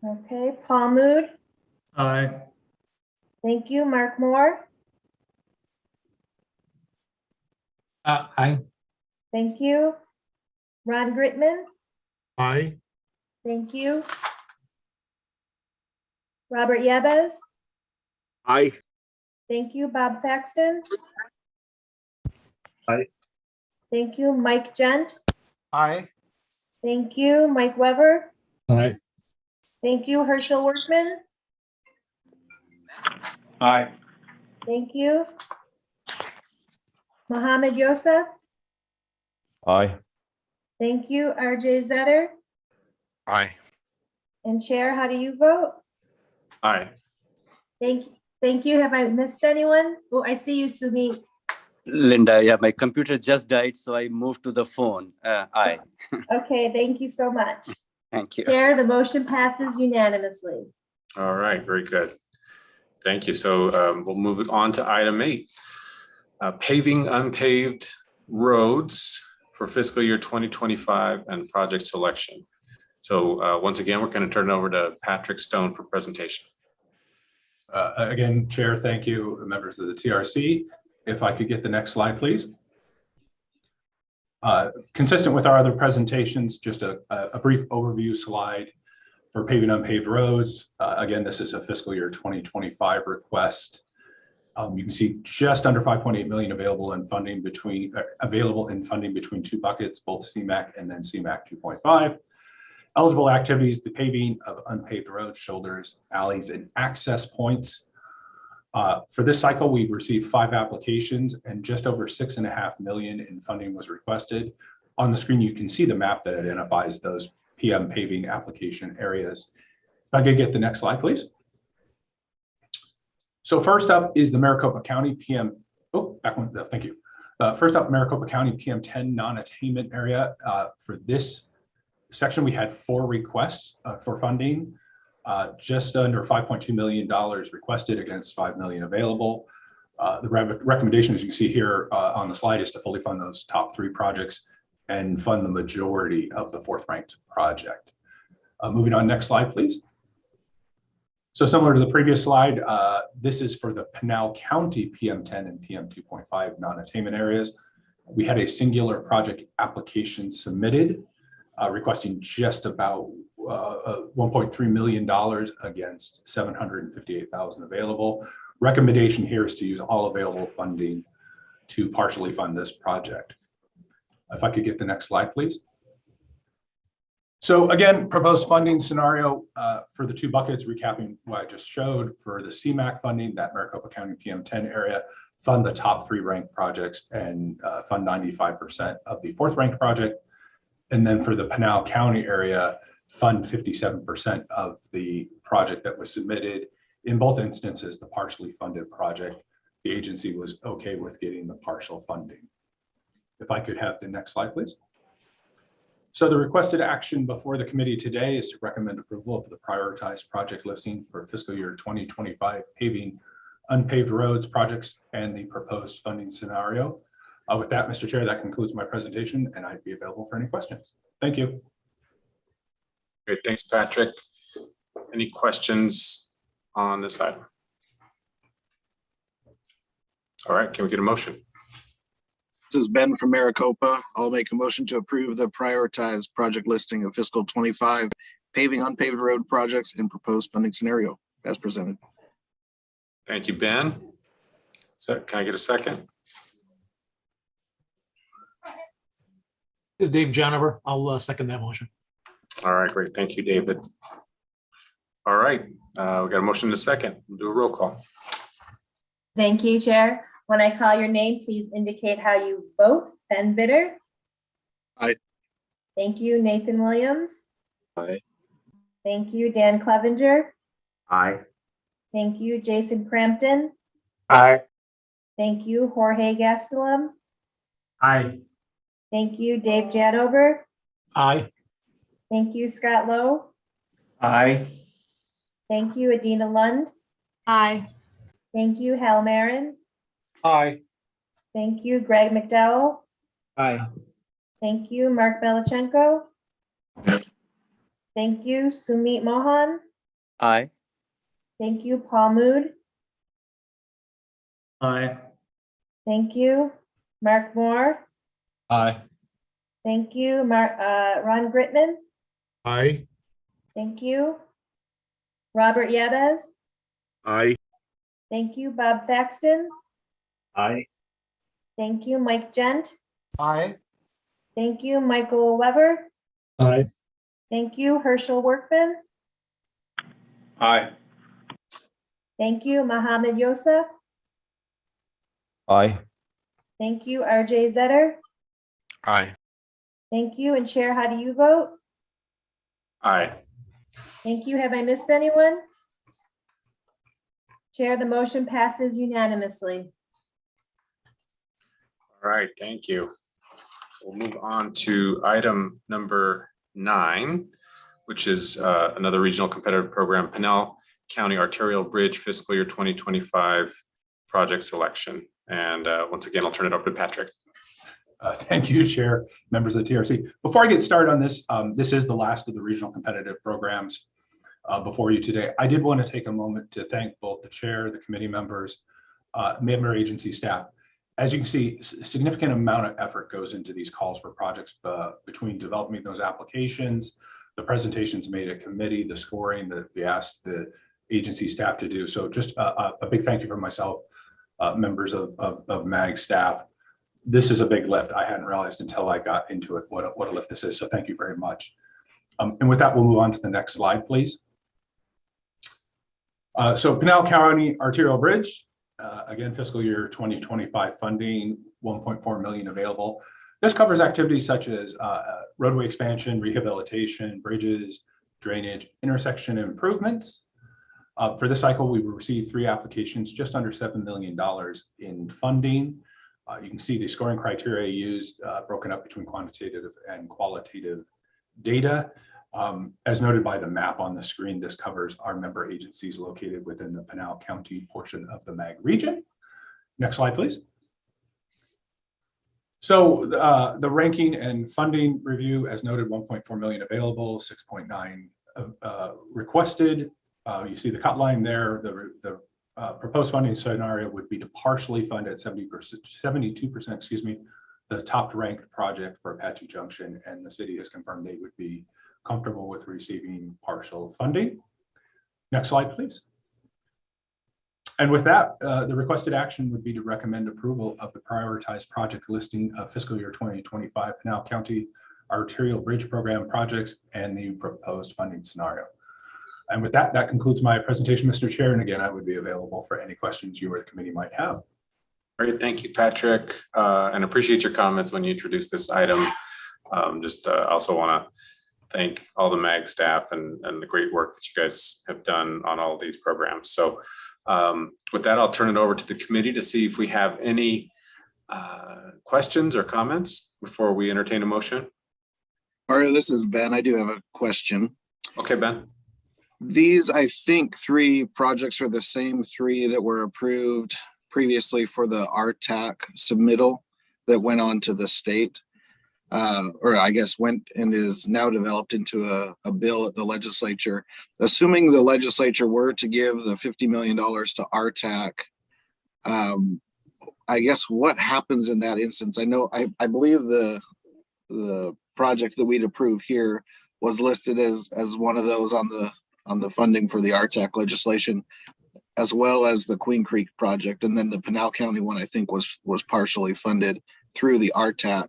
Speaker 1: Okay, Paul Mood.
Speaker 4: Aye.
Speaker 1: Thank you, Mark Moore.
Speaker 4: Aye.
Speaker 1: Thank you, Ron Gritman.
Speaker 3: Aye.
Speaker 1: Thank you. Robert Yebes.
Speaker 3: Aye.
Speaker 1: Thank you, Bob Thaxton.
Speaker 3: Aye.
Speaker 1: Thank you, Mike Gent.
Speaker 8: Aye.
Speaker 1: Thank you, Mike Weber.
Speaker 4: Aye.
Speaker 1: Thank you, Herschel Workman.
Speaker 3: Aye.
Speaker 1: Thank you. Mohammed Yosef.
Speaker 4: Aye.
Speaker 1: Thank you, RJ Zetter.
Speaker 3: Aye.
Speaker 1: And Chair, how do you vote?
Speaker 2: Aye.
Speaker 1: Thank you. Have I missed anyone? Oh, I see you, Sumit.
Speaker 6: Linda, yeah, my computer just died, so I moved to the phone. Aye.
Speaker 1: Okay, thank you so much.
Speaker 6: Thank you.
Speaker 1: Chair, the motion passes unanimously.
Speaker 2: All right, very good. Thank you. So we'll move it on to item 8. Paving unpaved roads for fiscal year 2025 and project selection. So once again, we're going to turn it over to Patrick Stone for presentation.
Speaker 11: Again, Chair, thank you, members of the TRC. If I could get the next slide, please. Consistent with our other presentations, just a brief overview slide For paving unpaved roads, again, this is a fiscal year 2025 request. You can see just under 5.8 million available in funding between two buckets, both CMAC and then CMAC 2.5. Eligible activities, the paving of unpaved roads, shoulders, alleys, and access points. For this cycle, we received 5 applications and just over 6.5 million in funding was requested. On the screen, you can see the map that identifies those PM paving application areas. If I could get the next slide, please. So first up is the Maricopa County PM. Oh, back one. Thank you. First up, Maricopa County PM10 non-attainment area. For this section, we had 4 requests for funding. Just under $5.2 million requested against $5 million available. The recommendation, as you can see here on the slide, is to fully fund those top 3 projects and fund the majority of the 4th ranked project. Moving on, next slide, please. So similar to the previous slide, this is for the Pinal County PM10 and PM2.5 non-attainment areas. We had a singular project application submitted requesting just about $1.3 million against $758,000 available. Recommendation here is to use all available funding to partially fund this project. If I could get the next slide, please. So again, proposed funding scenario for the 2 buckets, recapping what I just showed. For the CMAC funding, that Maricopa County PM10 area, fund the top 3 ranked projects and fund 95% of the 4th ranked project. And then for the Pinal County area, fund 57% of the project that was submitted. In both instances, the partially funded project, the agency was okay with getting the partial funding. If I could have the next slide, please. So the requested action before the committee today is to recommend approval of the prioritized project listing for fiscal year 2025 paving unpaved roads projects and the proposed funding scenario. With that, Mr. Chair, that concludes my presentation and I'd be available for any questions. Thank you.
Speaker 2: Great, thanks, Patrick. Any questions on this item? All right, can we get a motion?
Speaker 15: This is Ben from Maricopa. I'll make a motion to approve the prioritized project listing of fiscal 25 paving unpaved road projects and proposed funding scenario as presented.
Speaker 2: Thank you, Ben. So can I get a second?
Speaker 16: This is Dave Janover. I'll second that motion.
Speaker 2: All right, great. Thank you, David. All right, we got a motion to second. We'll do a roll call.
Speaker 1: Thank you, Chair. When I call your name, please indicate how you vote. Ben Bitter.
Speaker 15: Aye.
Speaker 1: Thank you, Nathan Williams.
Speaker 15: Aye.
Speaker 1: Thank you, Dan Clevenger.
Speaker 5: Aye.
Speaker 1: Thank you, Jason Crampton.
Speaker 14: Aye.
Speaker 1: Thank you, Jorge Gastelum.
Speaker 3: Aye.
Speaker 1: Thank you, Dave Janover.
Speaker 16: Aye.
Speaker 1: Thank you, Scott Lowe.
Speaker 6: Aye.
Speaker 1: Thank you, Adina Lund.
Speaker 10: Aye.
Speaker 1: Thank you, Hal Marin.
Speaker 3: Aye.
Speaker 1: Thank you, Greg McDowell.
Speaker 3: Aye.
Speaker 1: Thank you, Mark Belichenko. Thank you, Sumit Mohan.
Speaker 6: Aye.
Speaker 1: Thank you, Paul Mood.
Speaker 4: Aye.
Speaker 1: Thank you, Mark Moore.
Speaker 4: Aye.
Speaker 1: Thank you, Ron Gritman.
Speaker 3: Aye.
Speaker 1: Thank you, Robert Yabez.
Speaker 3: Aye.
Speaker 1: Thank you, Bob Thaxton.
Speaker 3: Aye.
Speaker 1: Thank you, Mike Gent.
Speaker 8: Aye.
Speaker 1: Thank you, Michael Weber.
Speaker 4: Aye.
Speaker 1: Thank you, Herschel Workman.
Speaker 3: Aye.
Speaker 1: Thank you, Mohammed Yosef.
Speaker 4: Aye.
Speaker 1: Thank you, RJ Zetter.
Speaker 3: Aye.
Speaker 1: Thank you, and Chair, how do you vote?
Speaker 2: Aye.
Speaker 1: Thank you. Have I missed anyone? Chair, the motion passes unanimously.
Speaker 2: All right, thank you. We'll move on to item number 9, which is another regional competitive program, Pinal County Arterial Bridge fiscal year 2025 project selection. And once again, I'll turn it over to Patrick.
Speaker 11: Thank you, Chair, members of the TRC. Before I get started on this, this is the last of the regional competitive programs before you today. I did want to take a moment to thank both the chair, the committee members, member agency staff. As you can see, a significant amount of effort goes into these calls for projects between developing those applications, the presentations made at committee, the scoring that we asked the agency staff to do. So just a big thank you from myself, members of MAG staff. This is a big lift. I hadn't realized until I got into it what a lift this is. So thank you very much. And with that, we'll move on to the next slide, please. So Pinal County Arterial Bridge, again, fiscal year 2025 funding, 1.4 million available. This covers activities such as roadway expansion, rehabilitation, bridges, drainage, intersection improvements. For this cycle, we received 3 applications, just under $7 million in funding. You can see the scoring criteria used broken up between quantitative and qualitative data. As noted by the map on the screen, this covers our member agencies located within the Pinal County portion of the MAG region. Next slide, please. So the ranking and funding review, as noted, 1.4 million available, 6.9 requested. You see the cut line there. The proposed funding scenario would be to partially fund at 72%, excuse me, the top ranked project for Apache Junction, and the city has confirmed they would be comfortable with receiving partial funding. Next slide, please. And with that, the requested action would be to recommend approval of the prioritized project listing of fiscal year 2025 Pinal County Arterial Bridge Program projects and the proposed funding scenario. And with that, that concludes my presentation, Mr. Chair. And again, I would be available for any questions you or the committee might have.
Speaker 2: Great, thank you, Patrick, and appreciate your comments when you introduced this item. Also want to thank all the MAG staff and the great work that you guys have done on all of these programs. So with that, I'll turn it over to the committee to see if we have any questions or comments before we entertain a motion.
Speaker 15: Mario, this is Ben. I do have a question.
Speaker 2: Okay, Ben.
Speaker 15: These, I think, 3 projects are the same 3 that were approved previously for the RTAC submittal that went on to the state, or I guess went and is now developed into a bill at the legislature. Assuming the legislature were to give the $50 million to RTAC, I guess what happens in that instance? I believe the project that we'd approve here was listed as one of those on the funding for the RTAC legislation, as well as the Queen Creek project. And then the Pinal County one, I think, was partially funded through the RTAC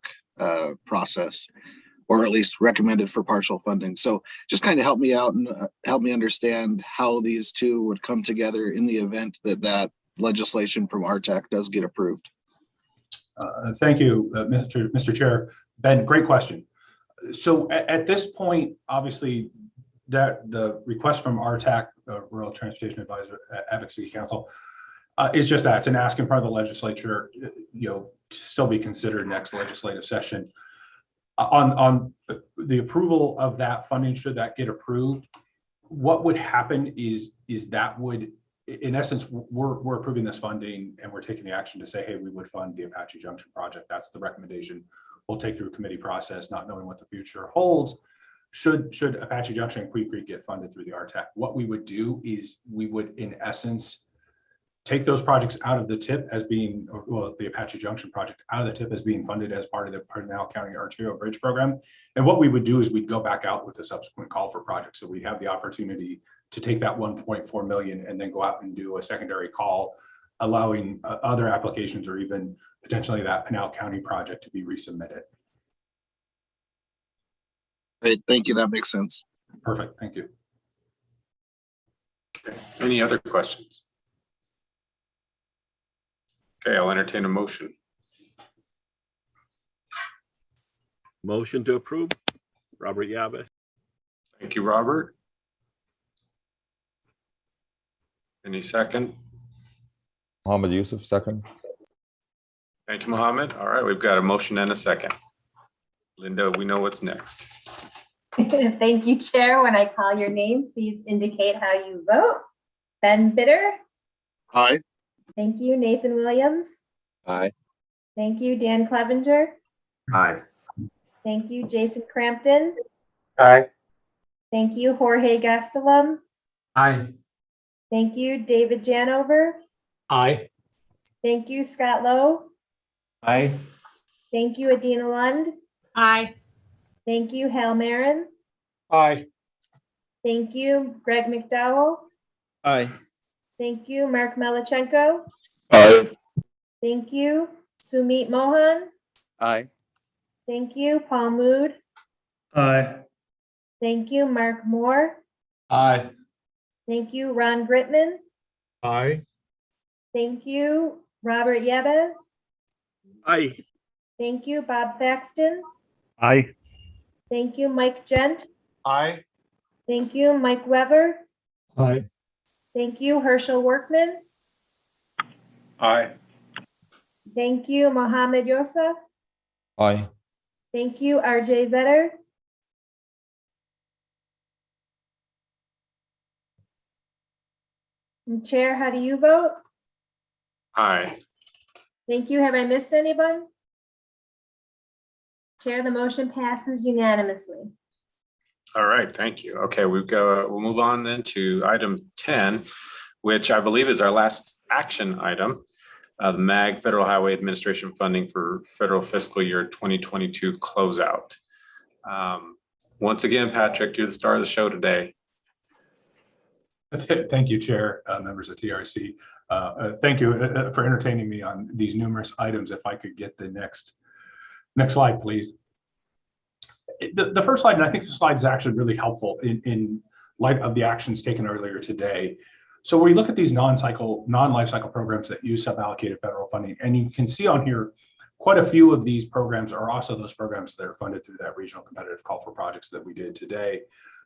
Speaker 15: process, or at least recommended for partial funding. So just kind of help me out and help me understand how these 2 would come together in the event that legislation from RTAC does get approved.
Speaker 11: Thank you, Mr. Chair. Ben, great question. So at this point, obviously, that the request from RTAC, Rural Transportation Advisor Advocacy Council, is just that. It's an ask in front of the legislature, to still be considered next legislative session. On the approval of that funding, should that get approved, what would happen is that would, in essence, we're approving this funding and we're taking the action to say, hey, we would fund the Apache Junction project. That's the recommendation we'll take through a committee process, not knowing what the future holds. Should Apache Junction and Queen Creek get funded through the RTAC, what we would do is we would, in essence, take those projects out of the TIP as being, well, the Apache Junction project out of the TIP as being funded as part of the Pinal County Arterial Bridge Program. And what we would do is we'd go back out with a subsequent call for projects. So we have the opportunity to take that 1.4 million and then go out and do a secondary call, allowing other applications or even potentially that Pinal County project to be resubmitted.
Speaker 15: Great, thank you. That makes sense.
Speaker 11: Perfect, thank you.
Speaker 2: Okay, any other questions? Okay, I'll entertain a motion.
Speaker 3: Motion to approve, Robert Yabe.
Speaker 2: Thank you, Robert. Any second?
Speaker 4: Mohammed Yusuf, second.
Speaker 2: Thank you, Mohammed. All right, we've got a motion and a second. Linda, we know what's next.
Speaker 1: Thank you, Chair. When I call your name, please indicate how you vote. Ben Bitter.
Speaker 15: Aye.
Speaker 1: Thank you, Nathan Williams.
Speaker 3: Aye.
Speaker 1: Thank you, Dan Clevenger.
Speaker 5: Aye.
Speaker 1: Thank you, Jason Crampton.
Speaker 14: Aye.
Speaker 1: Thank you, Jorge Gastelum.
Speaker 16: Aye.
Speaker 1: Thank you, David Janover.
Speaker 16: Aye.
Speaker 1: Thank you, Scott Lowe.
Speaker 13: Aye.
Speaker 1: Thank you, Adina Lund.
Speaker 10: Aye.
Speaker 1: Thank you, Hal Marin.
Speaker 8: Aye.
Speaker 1: Thank you. Greg McDowell.
Speaker 3: Aye.
Speaker 1: Thank you. Mark Melichenko.
Speaker 3: Aye.
Speaker 1: Thank you. Sumit Mohan.
Speaker 6: Aye.
Speaker 1: Thank you. Paul Mood.
Speaker 16: Aye.
Speaker 1: Thank you. Mark Moore.
Speaker 16: Aye.
Speaker 1: Thank you. Ron Gritman.
Speaker 16: Aye.
Speaker 1: Thank you. Robert Yebes.
Speaker 3: Aye.
Speaker 1: Thank you. Bob Thaxton.
Speaker 3: Aye.
Speaker 1: Thank you. Mike Gent.
Speaker 8: Aye.
Speaker 1: Thank you. Mike Weber.
Speaker 16: Aye.
Speaker 1: Thank you. Herschel Workman.
Speaker 3: Aye.
Speaker 1: Thank you. Mohammed Yosef.
Speaker 4: Aye.
Speaker 1: Thank you. RJ Zetter. And Chair, how do you vote?
Speaker 2: Aye.
Speaker 1: Thank you. Have I missed anyone? Chair, the motion passes unanimously.
Speaker 2: All right, thank you. Okay, we'll move on then to item 10, which I believe is our last action item. The MAG Federal Highway Administration funding for federal fiscal year 2022 closeout. Once again, Patrick, you're the star of the show today.
Speaker 11: Thank you, Chair, members of TRC. Thank you for entertaining me on these numerous items. If I could get the next slide, please. The first slide, and I think the slide is actually really helpful in light of the actions taken earlier today. So when we look at these non-lifecycle programs that use suballocated federal funding, and you can see on here, quite a few of these programs are also those programs that are funded through that regional competitive call for projects that we did today,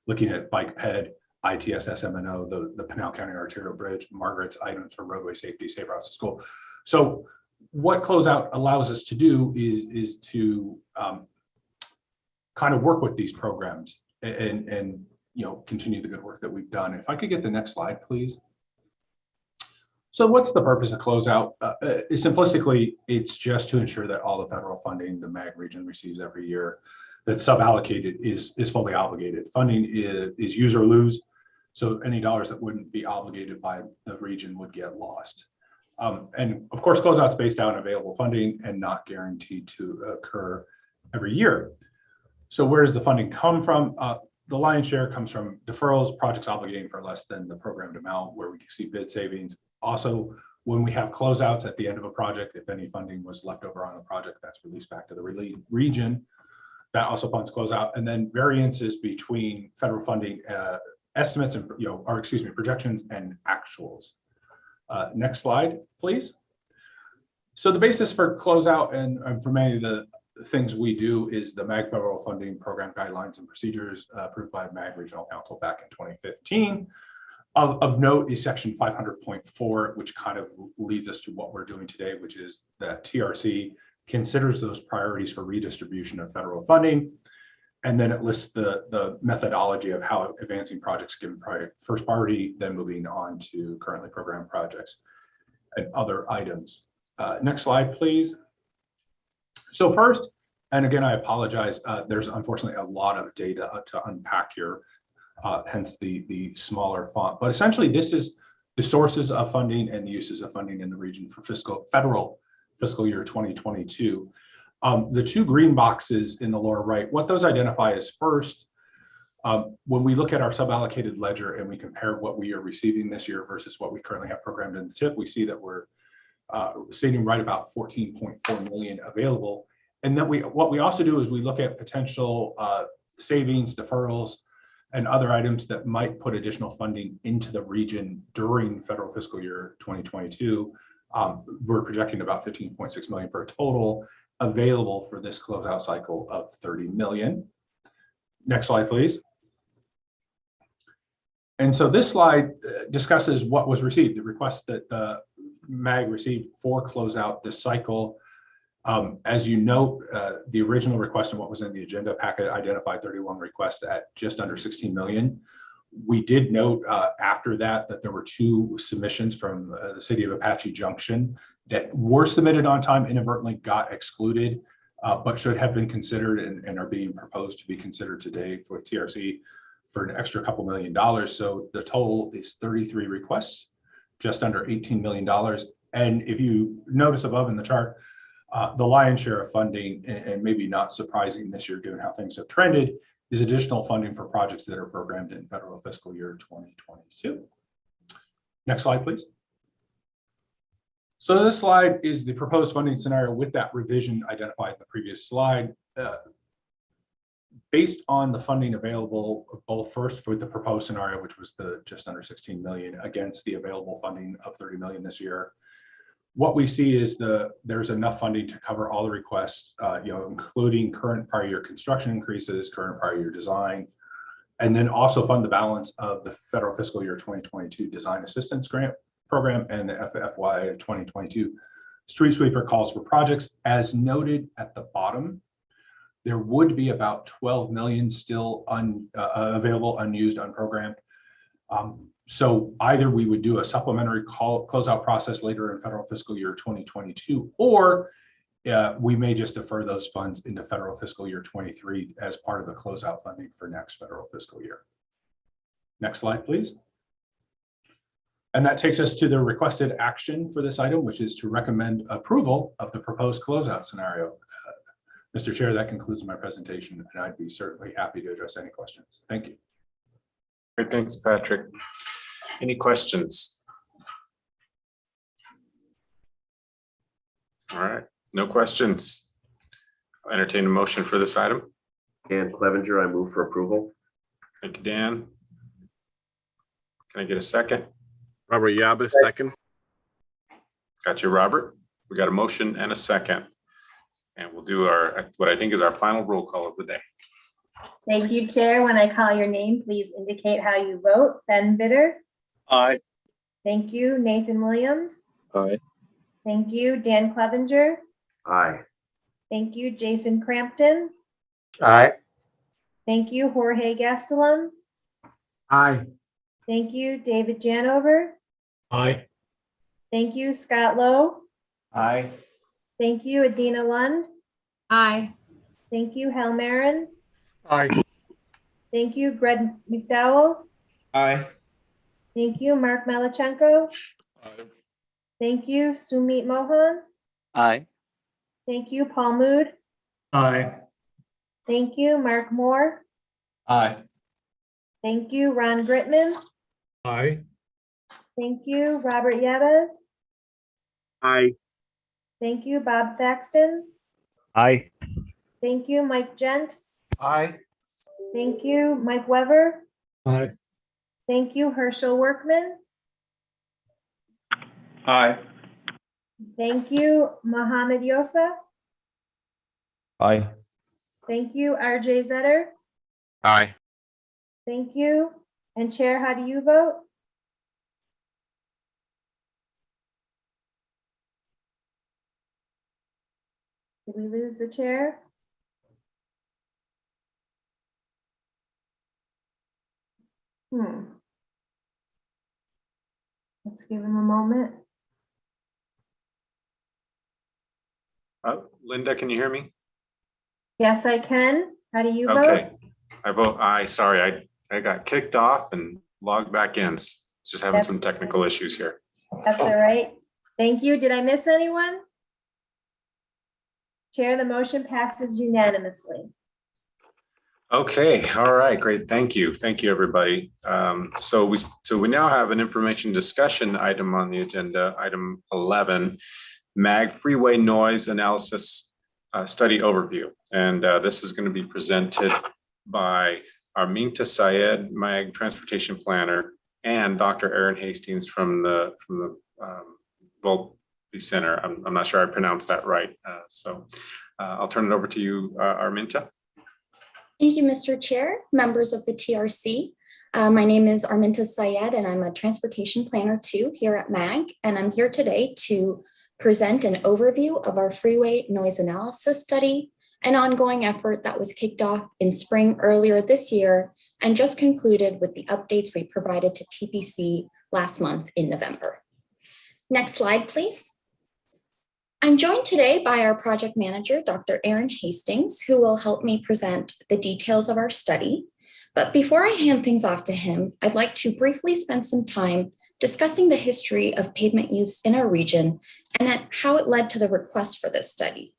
Speaker 11: looking at bike ped, ITS, SM&O, the Pinal County Arterial Bridge, Margaret's items for roadway safety, safe routes to school. So what Closeout allows us to do is to kind of work with these programs and continue the good work that we've done. If I could get the next slide, please. So what's the purpose of Closeout? Simplistically, it's just to ensure that all the federal funding the MAG region receives every year that's suballocated is fully obligated. Funding is use or lose. So any dollars that wouldn't be obligated by the region would get lost. And of course, Closeout's based on available funding and not guaranteed to occur every year. So where does the funding come from? The lion's share comes from deferrals, projects obligating for less than the programmed amount, where we can see bid savings. Also, when we have closeouts at the end of a project, if any funding was left over on a project, that's released back to the region. That also funds closeout. And then variances between federal funding estimates and projections and actuals. Next slide, please. So the basis for closeout and for many of the things we do is the MAG Federal Funding Program Guidelines and Procedures approved by MAG Regional Council back in 2015. Of note is section 500.4, which kind of leads us to what we're doing today, which is that TRC considers those priorities for redistribution of federal funding. And then it lists the methodology of how advancing projects given first priority, then moving on to currently programmed projects and other items. Next slide, please. So first, and again, I apologize, there's unfortunately a lot of data to unpack here, hence the smaller font. But essentially, this is the sources of funding and the uses of funding in the region for federal fiscal year 2022. The two green boxes in the lower right, what those identify is first, when we look at our suballocated ledger and we compare what we are receiving this year versus what we currently have programmed in the TIP, we see that we're sitting right about 14.4 million available. And then what we also do is we look at potential savings, deferrals, and other items that might put additional funding into the region during federal fiscal year 2022. We're projecting about 15.6 million for a total available for this closeout cycle of 30 million. Next slide, please. And so this slide discusses what was received, the request that the MAG received for closeout this cycle. As you note, the original request and what was in the agenda packet identified 31 requests at just under 16 million. We did note after that there were two submissions from the city of Apache Junction that were submitted on time, inadvertently got excluded, but should have been considered and are being proposed to be considered today for TRC for an extra couple $1 million. So the total is 33 requests, just under $18 million. And if you notice above in the chart, the lion's share of funding, and maybe not surprising this year given how things have trended, is additional funding for projects that are programmed in federal fiscal year 2022. Next slide, please. So this slide is the proposed funding scenario with that revision identified in the previous slide. Based on the funding available, both first with the proposed scenario, which was the just under 16 million, against the available funding of 30 million this year. What we see is there's enough funding to cover all the requests, including current prior year construction increases, current prior year design, and then also fund the balance of the federal fiscal year 2022 design assistance grant program and the FY 2022 street sweeper calls for projects. As noted at the bottom, there would be about 12 million still available, unused, unprogrammed. So either we would do a supplementary closeout process later in federal fiscal year 2022, or we may just defer those funds into federal fiscal year 23 as part of the closeout funding for next federal fiscal year. Next slide, please. And that takes us to the requested action for this item, which is to recommend approval of the proposed closeout scenario. Mr. Chair, that concludes my presentation, and I'd be certainly happy to address any questions. Thank you.
Speaker 2: Great, thanks, Patrick. Any questions? All right, no questions. I'll entertain a motion for this item.
Speaker 5: Dan Clevenger, I move for approval.
Speaker 2: Thank you, Dan. Can I get a second?
Speaker 3: Robert Yabas, second.
Speaker 2: Got you, Robert. We got a motion and a second. And we'll do what I think is our final roll call of the day.
Speaker 1: Thank you, Chair. When I call your name, please indicate how you vote. Ben Bitter.
Speaker 3: Aye.
Speaker 1: Thank you. Nathan Williams.
Speaker 3: Aye.
Speaker 1: Thank you. Dan Clevenger.
Speaker 5: Aye.
Speaker 1: Thank you. Jason Crampton.
Speaker 14: Aye.
Speaker 1: Thank you. Jorge Gastelum.
Speaker 3: Aye.
Speaker 1: Thank you. David Janover.
Speaker 16: Aye.
Speaker 1: Thank you. Scott Lowe.
Speaker 13: Aye.
Speaker 1: Thank you. Adina Lund.
Speaker 10: Aye.
Speaker 1: Thank you. Hal Marin.
Speaker 3: Aye.
Speaker 1: Thank you. Greg McDowell.
Speaker 3: Aye.
Speaker 1: Thank you. Mark Malachenko. Thank you. Sumit Mohan.
Speaker 6: Aye.
Speaker 1: Thank you. Paul Mood.
Speaker 16: Aye.
Speaker 1: Thank you. Mark Moore.
Speaker 3: Aye.
Speaker 1: Thank you. Ron Gritman.
Speaker 16: Aye.
Speaker 1: Thank you. Robert Yabez.
Speaker 3: Aye.
Speaker 1: Thank you. Bob Thaxton.
Speaker 3: Aye.
Speaker 1: Thank you. Mike Gent.
Speaker 8: Aye.
Speaker 1: Thank you. Mike Weber.
Speaker 16: Aye.
Speaker 1: Thank you. Herschel Workman.
Speaker 3: Aye.
Speaker 1: Thank you. Mohammed Yosef.
Speaker 4: Aye.
Speaker 1: Thank you. RJ Zetter.
Speaker 3: Aye.
Speaker 1: Thank you. And Chair, how do you vote? Did we lose the chair? Let's give him a moment.
Speaker 2: Linda, can you hear me?
Speaker 1: Yes, I can. How do you vote?
Speaker 2: Okay, I vote aye. Sorry, I got kicked off and logged back in. Just having some technical issues here.
Speaker 1: That's all right. Thank you. Did I miss anyone? Chair, the motion passes unanimously.
Speaker 2: Okay, all right, great. Thank you. Thank you, everybody. So we now have an information discussion item on the agenda, item 11, MAG freeway noise analysis study overview. And this is going to be presented by Arminta Syed, MAG transportation planner, and Dr. Aaron Hastings from the Volpe Center. I'm not sure I pronounced that right. So I'll turn it over to you, Arminta.
Speaker 17: Thank you, Mr. Chair, members of the TRC. My name is Arminta Syed, and I'm a transportation planner too here at MAG. And I'm here today to present an overview of our freeway noise analysis study, an ongoing effort that was kicked off in spring earlier this year and just concluded with the updates we provided to TPC last month in November. Next slide, please. I'm joined today by our project manager, Dr. Aaron Hastings, who will help me present the details of our study. But before I hand things off to him, I'd like to briefly spend some time discussing the history of pavement use in our region and how it led to the request for this study.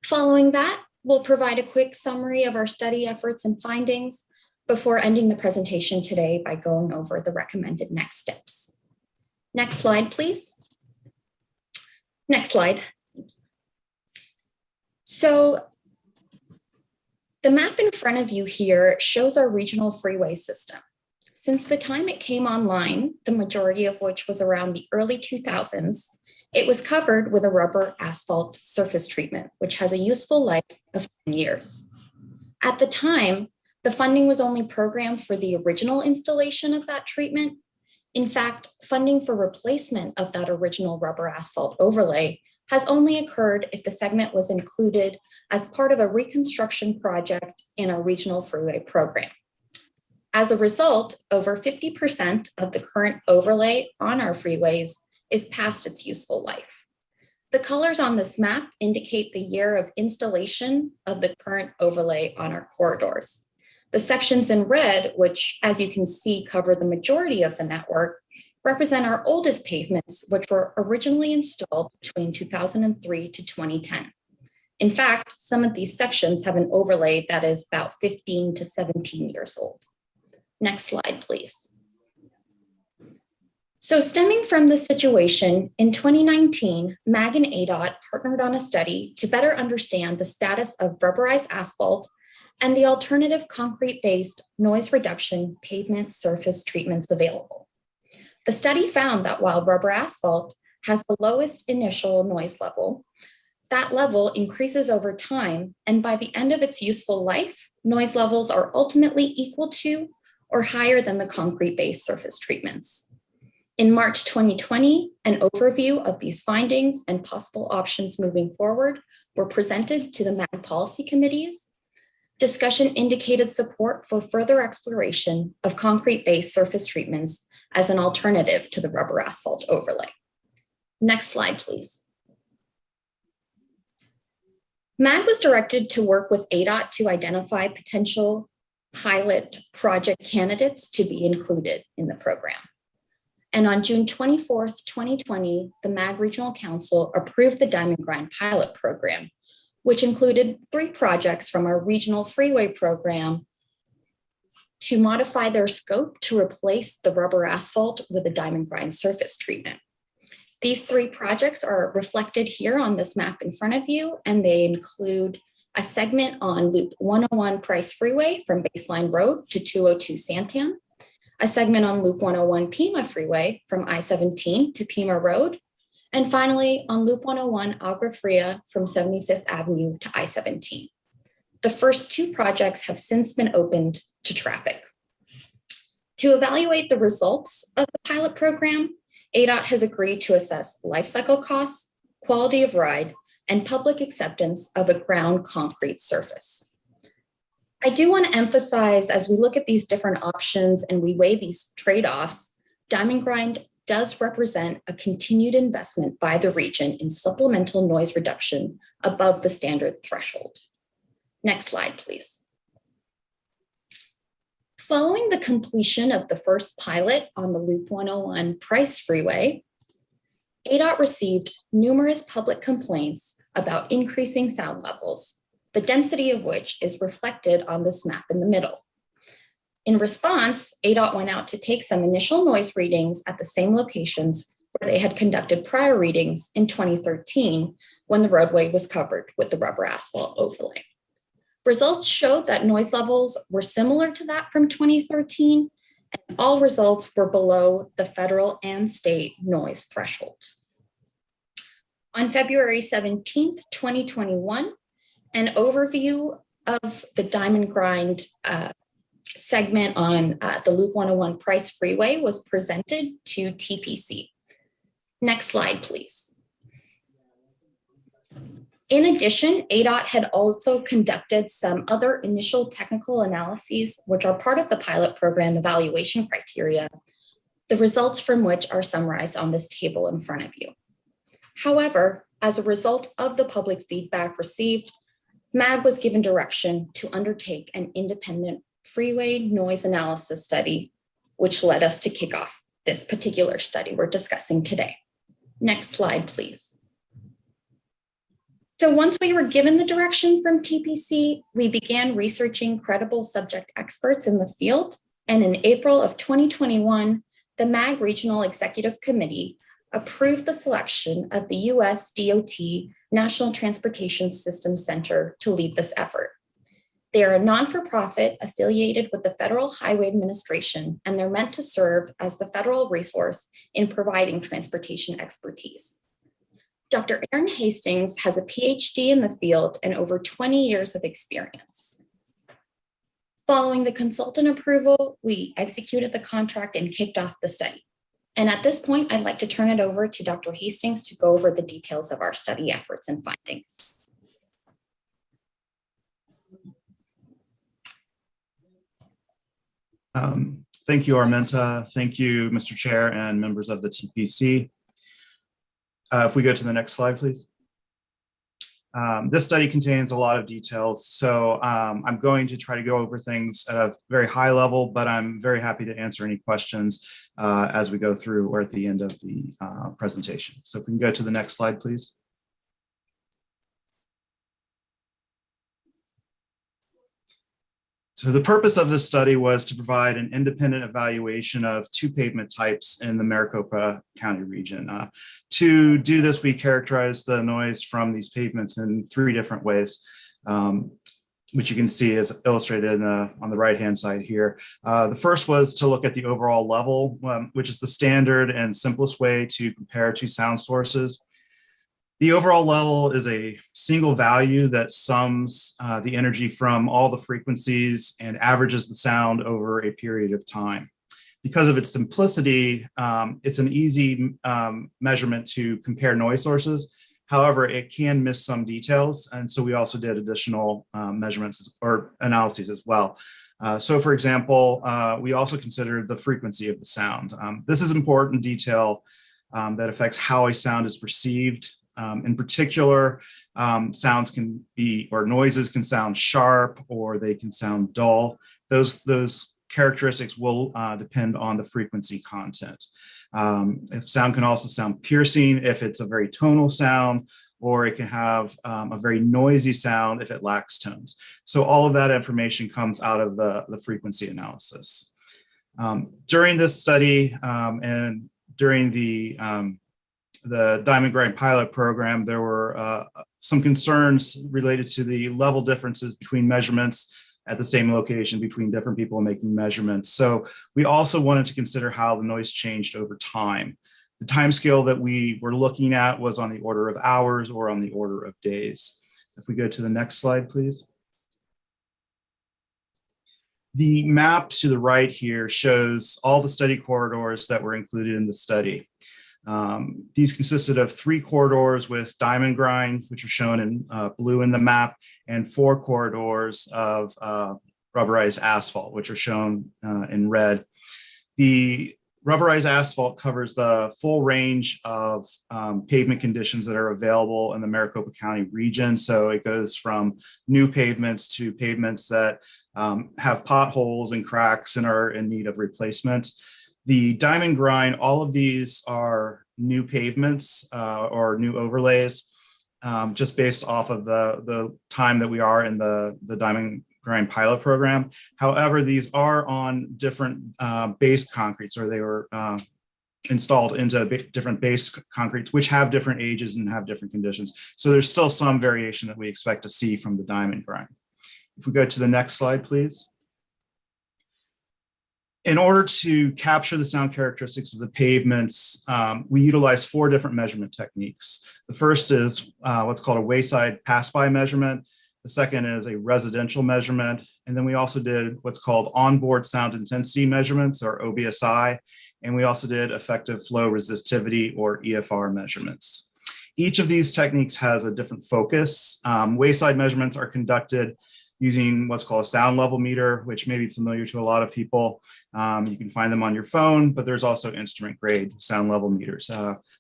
Speaker 17: Following that, We'll provide a quick summary of our study efforts and findings before ending the presentation today by going over the recommended next steps. Next slide, please. Next slide. So the map in front of you here shows our regional freeway system. Since the time it came online, the majority of which was around the early 2000s, it was covered with a rubber asphalt surface treatment, which has a useful life of 10 years. At the time, the funding was only programmed for the original installation of that treatment. In fact, funding for replacement of that original rubber asphalt overlay has only occurred if the segment was included as part of a reconstruction project in our regional freeway program. As a result, over 50% of the current overlay on our freeways is past its useful life. The colors on this map indicate the year of installation of the current overlay on our corridors. The sections in red, which, as you can see, cover the majority of the network, represent our oldest pavements, which were originally installed between 2003 to 2010. In fact, some of these sections have an overlay that is about 15 to 17 years old. Next slide, please. So stemming from this situation, in 2019, MAG and ADOT partnered on a study to better understand the status of rubberized asphalt and the alternative concrete-based noise reduction pavement surface treatments available. The study found that while rubber asphalt has the lowest initial noise level, that level increases over time, and by the end of its useful life, noise levels are ultimately equal to or higher than the concrete-based surface treatments. In March 2020, an overview of these findings and possible options moving forward were presented to the MAG policy committees. Discussion indicated support for further exploration of concrete-based surface treatments as an alternative to the rubber asphalt overlay. Next slide, please. MAG was directed to work with ADOT to identify potential pilot project candidates to be included in the program. And on June 24th, 2020, the MAG Regional Council approved the Diamond Grind pilot program, which included 3 projects from our regional freeway program to modify their scope to replace the rubber asphalt with a diamond grind surface treatment. These 3 projects are reflected here on this map in front of you, and they include a segment on Loop 101 Price Freeway from Baseline Road to 202 Santan, a segment on Loop 101 Pima Freeway from I-17 to Pima Road, and finally on Loop 101 Agua Fria from 75th Avenue to I-17. The first 2 projects have since been opened to traffic. To evaluate the results of the pilot program, ADOT has agreed to assess life cycle costs, quality of ride, and public acceptance of a ground concrete surface. I do want to emphasize, as we look at these different options and we weigh these trade-offs, Diamond Grind does represent a continued investment by the region in supplemental noise reduction above the standard threshold. Next slide, please. Following the completion of the first pilot on the Loop 101 Price Freeway, ADOT received numerous public complaints about increasing sound levels, the density of which is reflected on this map in the middle. In response, ADOT went out to take some initial noise readings at the same locations where they had conducted prior readings in 2013 when the roadway was covered with the rubber asphalt overlay. Results showed that noise levels were similar to that from 2013, and all results were below the federal and state noise threshold. On February 17th, 2021, an overview of the Diamond Grind segment on the Loop 101 Price Freeway was presented to TPC. Next slide, please. In addition, ADOT had also conducted some other initial technical analyses, which are part of the pilot program evaluation criteria, the results from which are summarized on this table in front of you. However, as a result of the public feedback received, MAG was given direction to undertake an independent freeway noise analysis study, which led us to kick off this particular study we're discussing today. Next slide, please. So once we were given the direction from TPC, we began researching credible subject experts in the field. And in April of 2021, the MAG Regional Executive Committee approved the selection of the US DOT National Transportation Systems Center to lead this effort. They are a non-for-profit affiliated with the Federal Highway Administration, and they're meant to serve as the federal resource in providing transportation expertise. Dr. Aaron Hastings has a PhD in the field and over 20 years of experience. Following the consultant approval, we executed the contract and kicked off the study. And at this point, I'd like to turn it over to Dr. Hastings to go over the details of our study efforts and findings.
Speaker 18: Thank you, Arminta. Thank you, Mr. Chair and members of the TPC. If we go to the next slide, please. This study contains a lot of details, so I'm going to try to go over things at a very high level, but I'm very happy to answer any questions as we go through or at the end of the presentation. So if we can go to the next slide, please. So the purpose of this study was to provide an independent evaluation of two pavement types in the Maricopa County region. To do this, we characterized the noise from these pavements in three different ways, which you can see is illustrated on the right-hand side here. The first was to look at the overall level, which is the standard and simplest way to compare two sound sources. The overall level is a single value that sums the energy from all the frequencies and averages the sound over a period of time. Because of its simplicity, it's an easy measurement to compare noise sources. However, it can miss some details. And so we also did additional measurements or analyses as well. So for example, we also considered the frequency of the sound. This is important detail that affects how a sound is perceived. In particular, sounds can be, or noises can sound sharp or they can sound dull. Those characteristics will depend on the frequency content. If sound can also sound piercing if it's a very tonal sound, or it can have a very noisy sound if it lacks tones. So all of that information comes out of the frequency analysis. During this study and during the Diamond Grind pilot program, there were some concerns related to the level differences between measurements at the same location between different people making measurements. So we also wanted to consider how the noise changed over time. The time scale that we were looking at was on the order of hours or on the order of days. If we go to the next slide, please. The map to the right here shows all the study corridors that were included in the study. These consisted of 3 corridors with diamond grind, which are shown in blue in the map, and 4 corridors of rubberized asphalt, which are shown in red. The rubberized asphalt covers the full range of pavement conditions that are available in the Maricopa County region. So it goes from new pavements to pavements that have potholes and cracks and are in need of replacement. The diamond grind, all of these are new pavements or new overlays, just based off of the time that we are in the diamond grind pilot program. However, these are on different base concretes, or they were installed into different base concretes, which have different ages and have different conditions. So there's still some variation that we expect to see from the diamond grind. If we go to the next slide, please. In order to capture the sound characteristics of the pavements, we utilize 4 different measurement techniques. The first is what's called a wayside pass-by measurement. The second is a residential measurement. And then we also did what's called onboard sound intensity measurements, or OBSI. And we also did effective flow resistivity, or EFR measurements. Each of these techniques has a different focus. Wayside measurements are conducted using what's called a sound level meter, which may be familiar to a lot of people. You can find them on your phone, but there's also instrument grade sound level meters.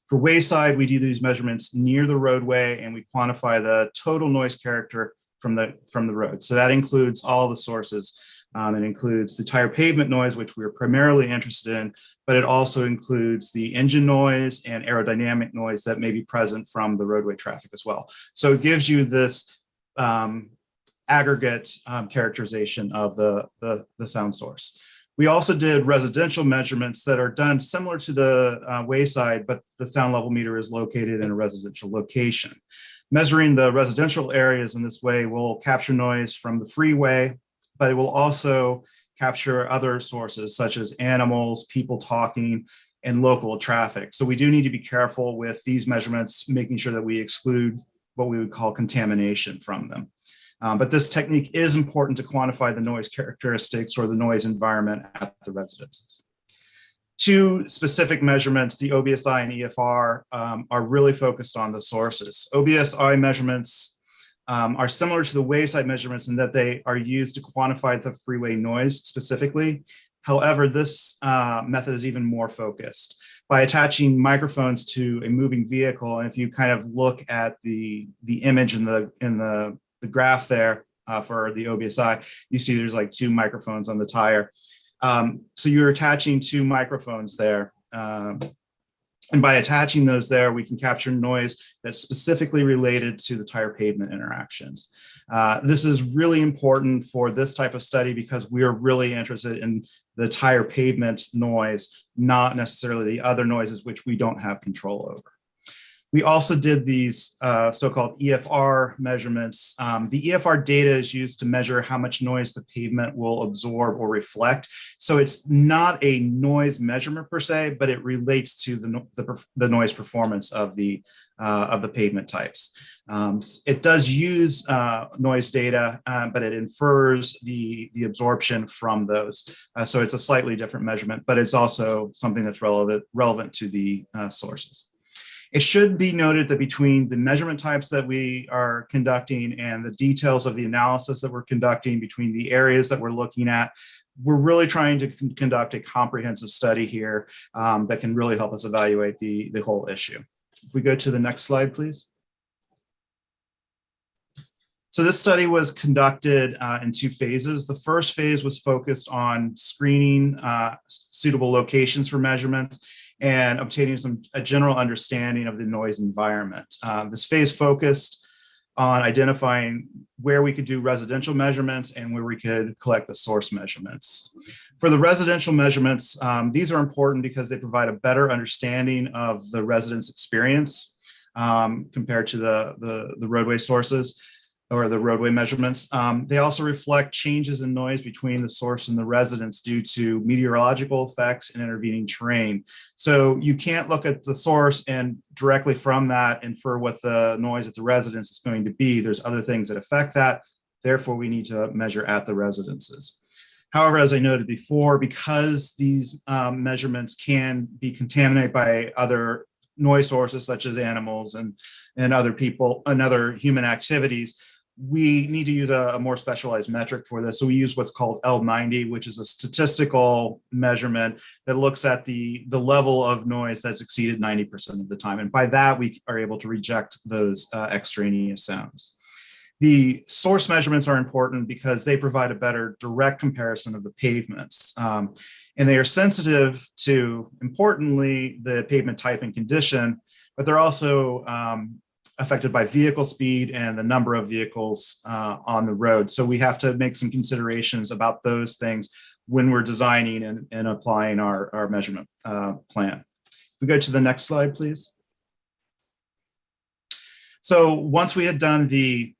Speaker 18: For wayside, we do these measurements near the roadway, and we quantify the total noise character from the road. So that includes all the sources, It includes the tire pavement noise, which we're primarily interested in, but it also includes the engine noise and aerodynamic noise that may be present from the roadway traffic as well. So it gives you this aggregate characterization of the sound source. We also did residential measurements that are done similar to the wayside, but the sound level meter is located in a residential location. Measuring the residential areas in this way will capture noise from the freeway, but it will also capture other sources such as animals, people talking, and local traffic. So we do need to be careful with these measurements, making sure that we exclude what we would call contamination from them. But this technique is important to quantify the noise characteristics or the noise environment at the residences. Two specific measurements, the OBSI and EFR, are really focused on the sources. OBSI measurements are similar to the wayside measurements in that they are used to quantify the freeway noise specifically. However, this method is even more focused. By attaching microphones to a moving vehicle, and if you kind of look at the image in the graph there for the OBSI, you see there's like 2 microphones on the tire. So you're attaching 2 microphones there. And by attaching those there, we can capture noise that's specifically related to the tire pavement interactions. This is really important for this type of study because we are really interested in the tire pavement noise, not necessarily the other noises which we don't have control over. We also did these so-called EFR measurements. The EFR data is used to measure how much noise the pavement will absorb or reflect. So it's not a noise measurement per se, but it relates to the noise performance of the pavement types. It does use noise data, but it infers the absorption from those. So it's a slightly different measurement, but it's also something that's relevant to the sources. It should be noted that between the measurement types that we are conducting and the details of the analysis that we're conducting, between the areas that we're looking at, we're really trying to conduct a comprehensive study here that can really help us evaluate the whole issue. If we go to the next slide, please. So this study was conducted in 2 phases. The first phase was focused on screening suitable locations for measurements and obtaining a general understanding of the noise environment. This phase focused on identifying where we could do residential measurements and where we could collect the source measurements. For the residential measurements, these are important because they provide a better understanding of the resident's experience compared to the roadway sources or the roadway measurements. They also reflect changes in noise between the source and the residents due to meteorological effects and intervening terrain. So you can't look at the source and directly from that infer what the noise at the residence is going to be. There's other things that affect that. Therefore, we need to measure at the residences. However, as I noted before, because these measurements can be contaminated by other noise sources such as animals and other people and other human activities, we need to use a more specialized metric for this. So we use what's called L90, which is a statistical measurement that looks at the level of noise that's exceeded 90% of the time. And by that, we are able to reject those extraneous sounds. The source measurements are important because they provide a better direct comparison of the pavements. And they are sensitive to, importantly, the pavement type and condition, but they're also affected by vehicle speed and the number of vehicles on the road. So we have to make some considerations about those things when we're designing and applying our measurement plan. We go to the next slide, please. So once we had done the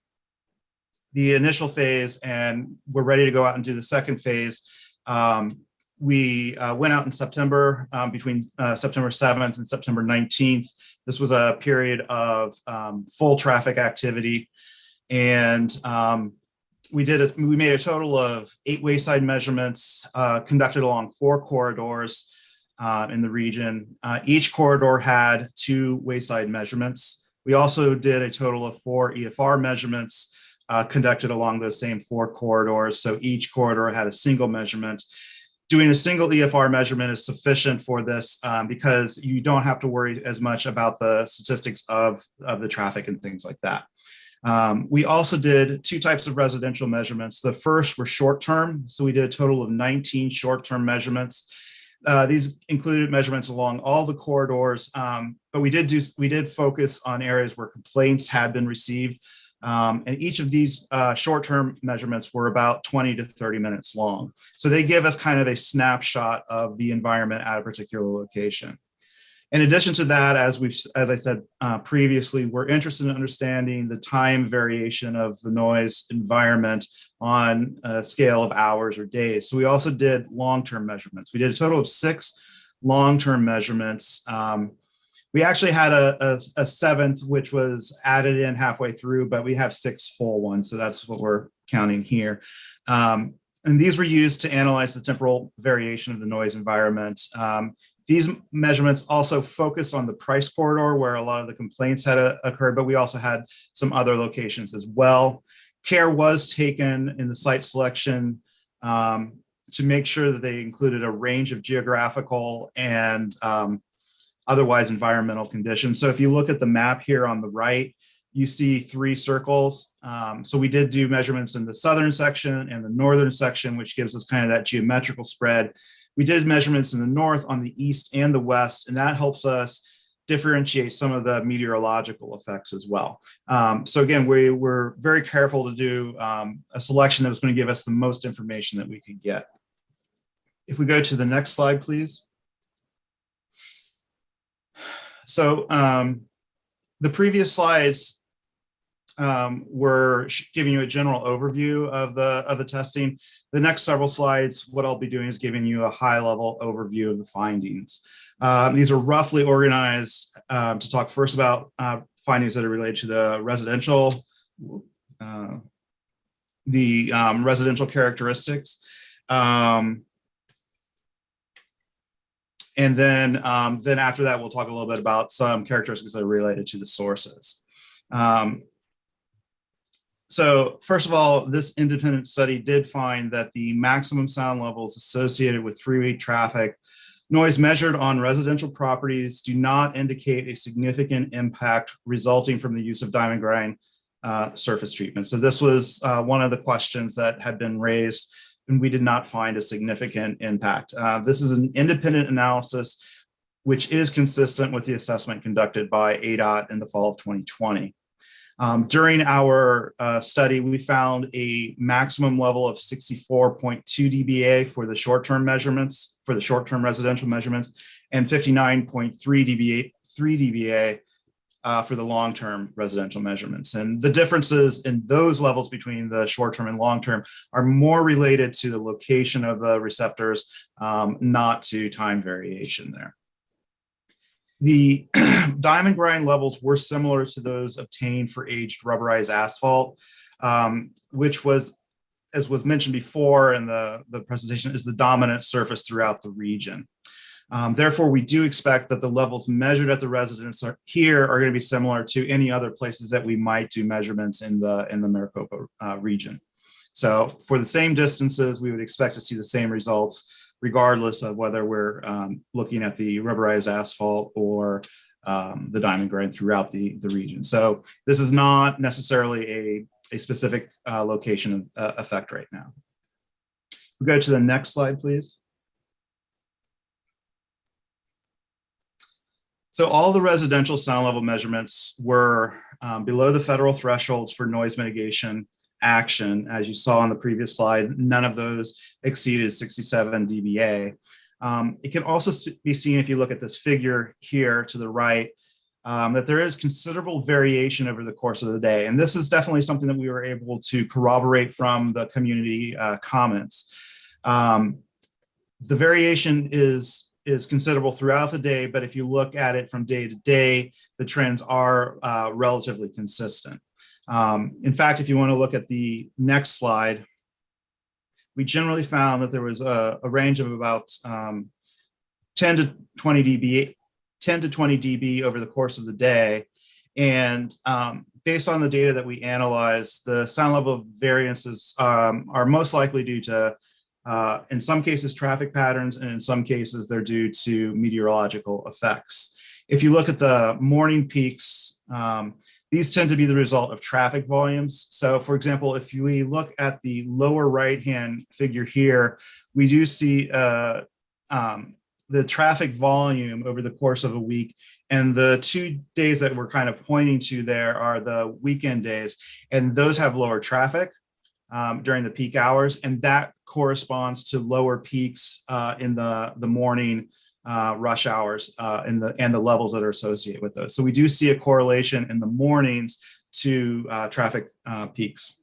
Speaker 18: initial phase and we're ready to go out and do the second phase, we went out in September, between September 7th and September 19th. This was a period of full traffic activity. And we made a total of 8 wayside measurements conducted along 4 corridors in the region. Each corridor had 2 wayside measurements. We also did a total of 4 EFR measurements conducted along those same 4 corridors. So each corridor had a single measurement. Doing a single EFR measurement is sufficient for this because you don't have to worry as much about the statistics of the traffic and things like that. We also did two types of residential measurements. The first were short-term, so we did a total of 19 short-term measurements. These included measurements along all the corridors, but we did focus on areas where complaints had been received. And each of these short-term measurements were about 20 to 30 minutes long. So they give us kind of a snapshot of the environment at a particular location. In addition to that, as I said previously, we're interested in understanding the time variation of the noise environment on a scale of hours or days. So we also did long-term measurements. We did a total of 6 long-term measurements. We actually had a 7th, which was added in halfway through, but we have 6 full ones. So that's what we're counting here. And these were used to analyze the temporal variation of the noise environment. These measurements also focus on the price corridor where a lot of the complaints had occurred, but we also had some other locations as well. Care was taken in the site selection to make sure that they included a range of geographical and otherwise environmental conditions. So if you look at the map here on the right, you see 3 circles. So we did do measurements in the southern section and the northern section, which gives us kind of that geometrical spread. We did measurements in the north, on the east, and the west, and that helps us differentiate some of the meteorological effects as well. So again, we were very careful to do a selection that was going to give us the most information that we could get. If we go to the next slide, please. So the previous slides were giving you a general overview of the testing. The next several slides, what I'll be doing is giving you a high-level overview of the findings. These are roughly organized to talk first about findings that are related to the residential, residential characteristics. And then after that, we'll talk a little bit about some characteristics that are related to the sources. So first of all, this independent study did find that the maximum sound levels associated with freeway traffic noise measured on residential properties do not indicate a significant impact resulting from the use of diamond grind surface treatment. So this was one of the questions that had been raised, and we did not find a significant impact. This is an independent analysis, which is consistent with the assessment conducted by ADOT in the fall of 2020. During our study, we found a maximum level of 64.2 dBA for the short-term measurements, for the short-term residential measurements, and 59.3 dBA for the long-term residential measurements. And the differences in those levels between the short-term and long-term are more related to the location of the receptors, not to time variation there. The diamond grind levels were similar to those obtained for aged rubberized asphalt, which was, as was mentioned before in the presentation, is the dominant surface throughout the region. Therefore, we do expect that the levels measured at the residence here are going to be similar to any other places that we might do measurements in the Maricopa region. So for the same distances, we would expect to see the same results, regardless of whether we're looking at the rubberized asphalt or the diamond grind throughout the region. So this is not necessarily a specific location effect right now. We'll go to the next slide, please. So all the residential sound level measurements were below the federal thresholds for noise mitigation action. As you saw on the previous slide, none of those exceeded 67 dBA. It can also be seen if you look at this figure here to the right, that there is considerable variation over the course of the day. And this is definitely something that we were able to corroborate from the community comments. The variation is considerable throughout the day, but if you look at it from day to day, the trends are relatively consistent. In fact, if you want to look at the next slide, we generally found that there was a range of about 10 to 20 dB over the course of the day. And based on the data that we analyzed, the sound level variances are most likely due to, in some cases, traffic patterns, and in some cases, they're due to meteorological effects. If you look at the morning peaks These tend to be the result of traffic volumes. So for example, if we look at the lower right-hand figure here, we do see the traffic volume over the course of a week. And the 2 days that we're kind of pointing to there are the weekend days, and those have lower traffic during the peak hours. And that corresponds to lower peaks in the morning rush hours and the levels that are associated with those. So we do see a correlation in the mornings to traffic peaks.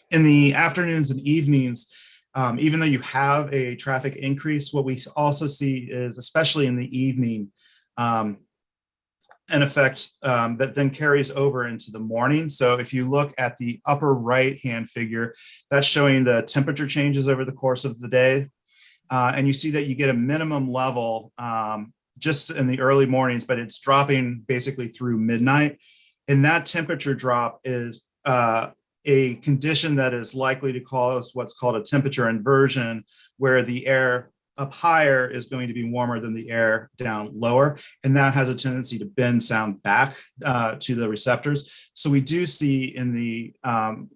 Speaker 18: In the afternoons and evenings, even though you have a traffic increase, what we also see is, especially in the evening, an effect that then carries over into the morning. So if you look at the upper right-hand figure, that's showing the temperature changes over the course of the day. And you see that you get a minimum level just in the early mornings, but it's dropping basically through midnight. And that temperature drop is a condition that is likely to cause what's called a temperature inversion, where the air up higher is going to be warmer than the air down lower. And that has a tendency to bend sound back to the receptors. So we do see in the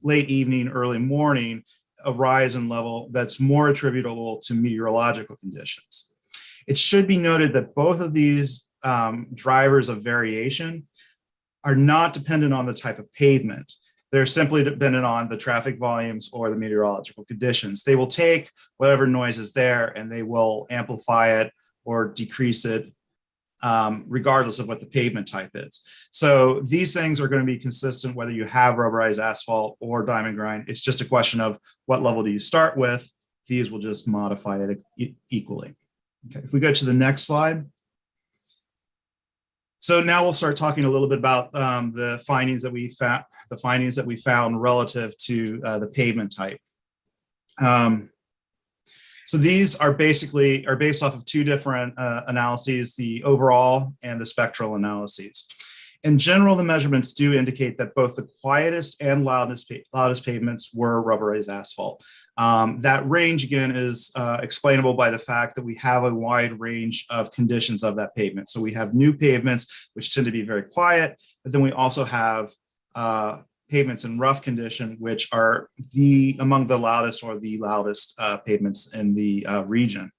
Speaker 18: late evening, early morning, a rise in level that's more attributable to meteorological conditions. It should be noted that both of these drivers of variation are not dependent on the type of pavement. They're simply dependent on the traffic volumes or the meteorological conditions. They will take whatever noise is there and they will amplify it or decrease it regardless of what the pavement type is. So these things are going to be consistent whether you have rubberized asphalt or diamond grind. It's just a question of what level do you start with. These will just modify it equally. Okay, if we go to the next slide. So now we'll start talking a little bit about the findings that we found relative to the pavement type. So these are based off of two different analyses, the overall and the spectral analyses. In general, the measurements do indicate that both the quietest and loudest pavements were rubberized asphalt. That range, again, is explainable by the fact that we have a wide range of conditions of that pavement. So we have new pavements, which tend to be very quiet, but then we also have pavements in rough condition, which are among the loudest or the loudest pavements in the region.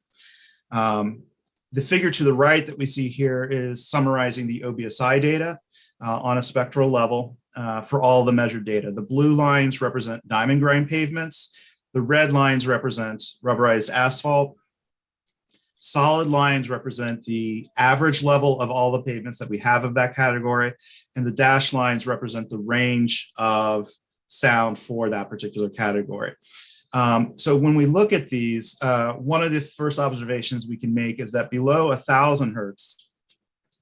Speaker 18: The figure to the right that we see here is summarizing the OBSI data on a spectral level for all the measured data. The blue lines represent diamond grind pavements. The red lines represent rubberized asphalt. Solid lines represent the average level of all the pavements that we have of that category. And the dashed lines represent the range of sound for that particular category. So when we look at these, one of the first observations we can make is that below 1,000 hertz,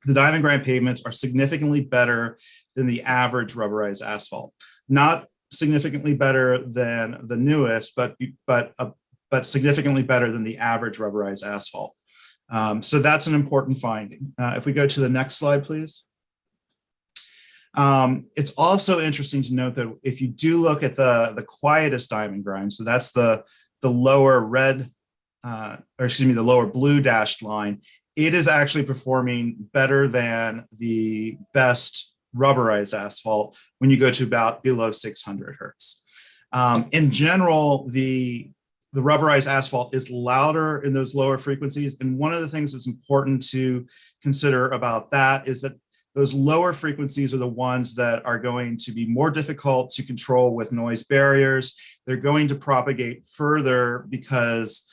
Speaker 18: the diamond grind pavements are significantly better than the average rubberized asphalt. Not significantly better than the newest, but significantly better than the average rubberized asphalt. So that's an important finding. If we go to the next slide, please. It's also interesting to note that if you do look at the quietest diamond grind, so that's the lower red, the lower blue dashed line, it is actually performing better than the best rubberized asphalt when you go to about below 600 hertz. In general, the rubberized asphalt is louder in those lower frequencies. And one of the things that's important to consider about that is that those lower frequencies are the ones that are going to be more difficult to control with noise barriers. They're going to propagate further because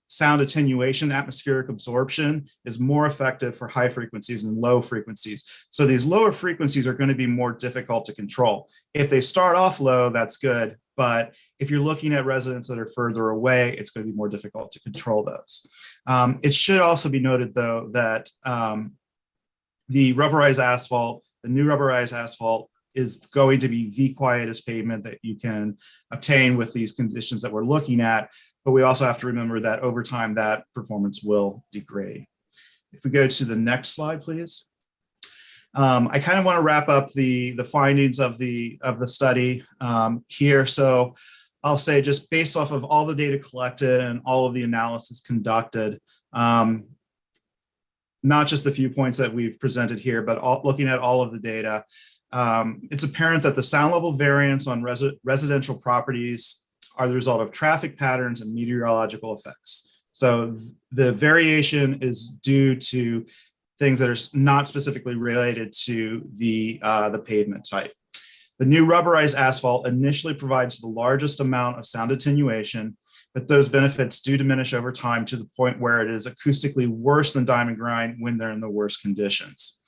Speaker 18: sound attenuation, atmospheric absorption is more effective for high frequencies than low frequencies. So these lower frequencies are going to be more difficult to control. If they start off low, that's good. But if you're looking at residents that are further away, it's going to be more difficult to control those. It should also be noted, though, that the rubberized asphalt, the new rubberized asphalt, is going to be the quietest pavement that you can obtain with these conditions that we're looking at. But we also have to remember that over time, that performance will degrade. If we go to the next slide, please. I kind of want to wrap up the findings of the study here. So I'll say, just based off of all the data collected and all of the analysis conducted, not just the few points that we've presented here, but looking at all of the data, it's apparent that the sound level variance on residential properties are the result of traffic patterns and meteorological effects. So the variation is due to things that are not specifically related to the pavement type. The new rubberized asphalt initially provides the largest amount of sound attenuation, but those benefits do diminish over time to the point where it is acoustically worse than diamond grind when they're in the worst conditions.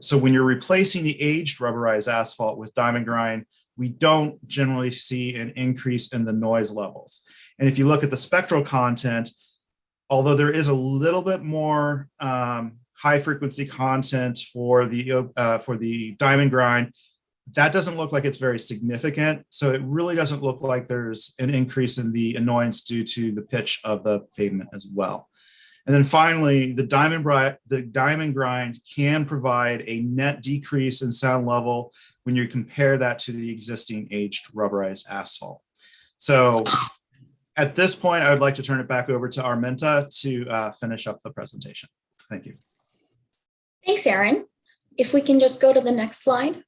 Speaker 18: So when you're replacing the aged rubberized asphalt with diamond grind, we don't generally see an increase in the noise levels. And if you look at the spectral content, although there is a little bit more high frequency content for the diamond grind, that doesn't look like it's very significant. So it really doesn't look like there's an increase in the annoyance due to the pitch of the pavement as well. And then finally, the diamond grind can provide a net decrease in sound level when you compare that to the existing aged rubberized asphalt. So at this point, I would like to turn it back over to Arminta to finish up the presentation. Thank you.
Speaker 17: Thanks, Aaron. If we can just go to the next slide.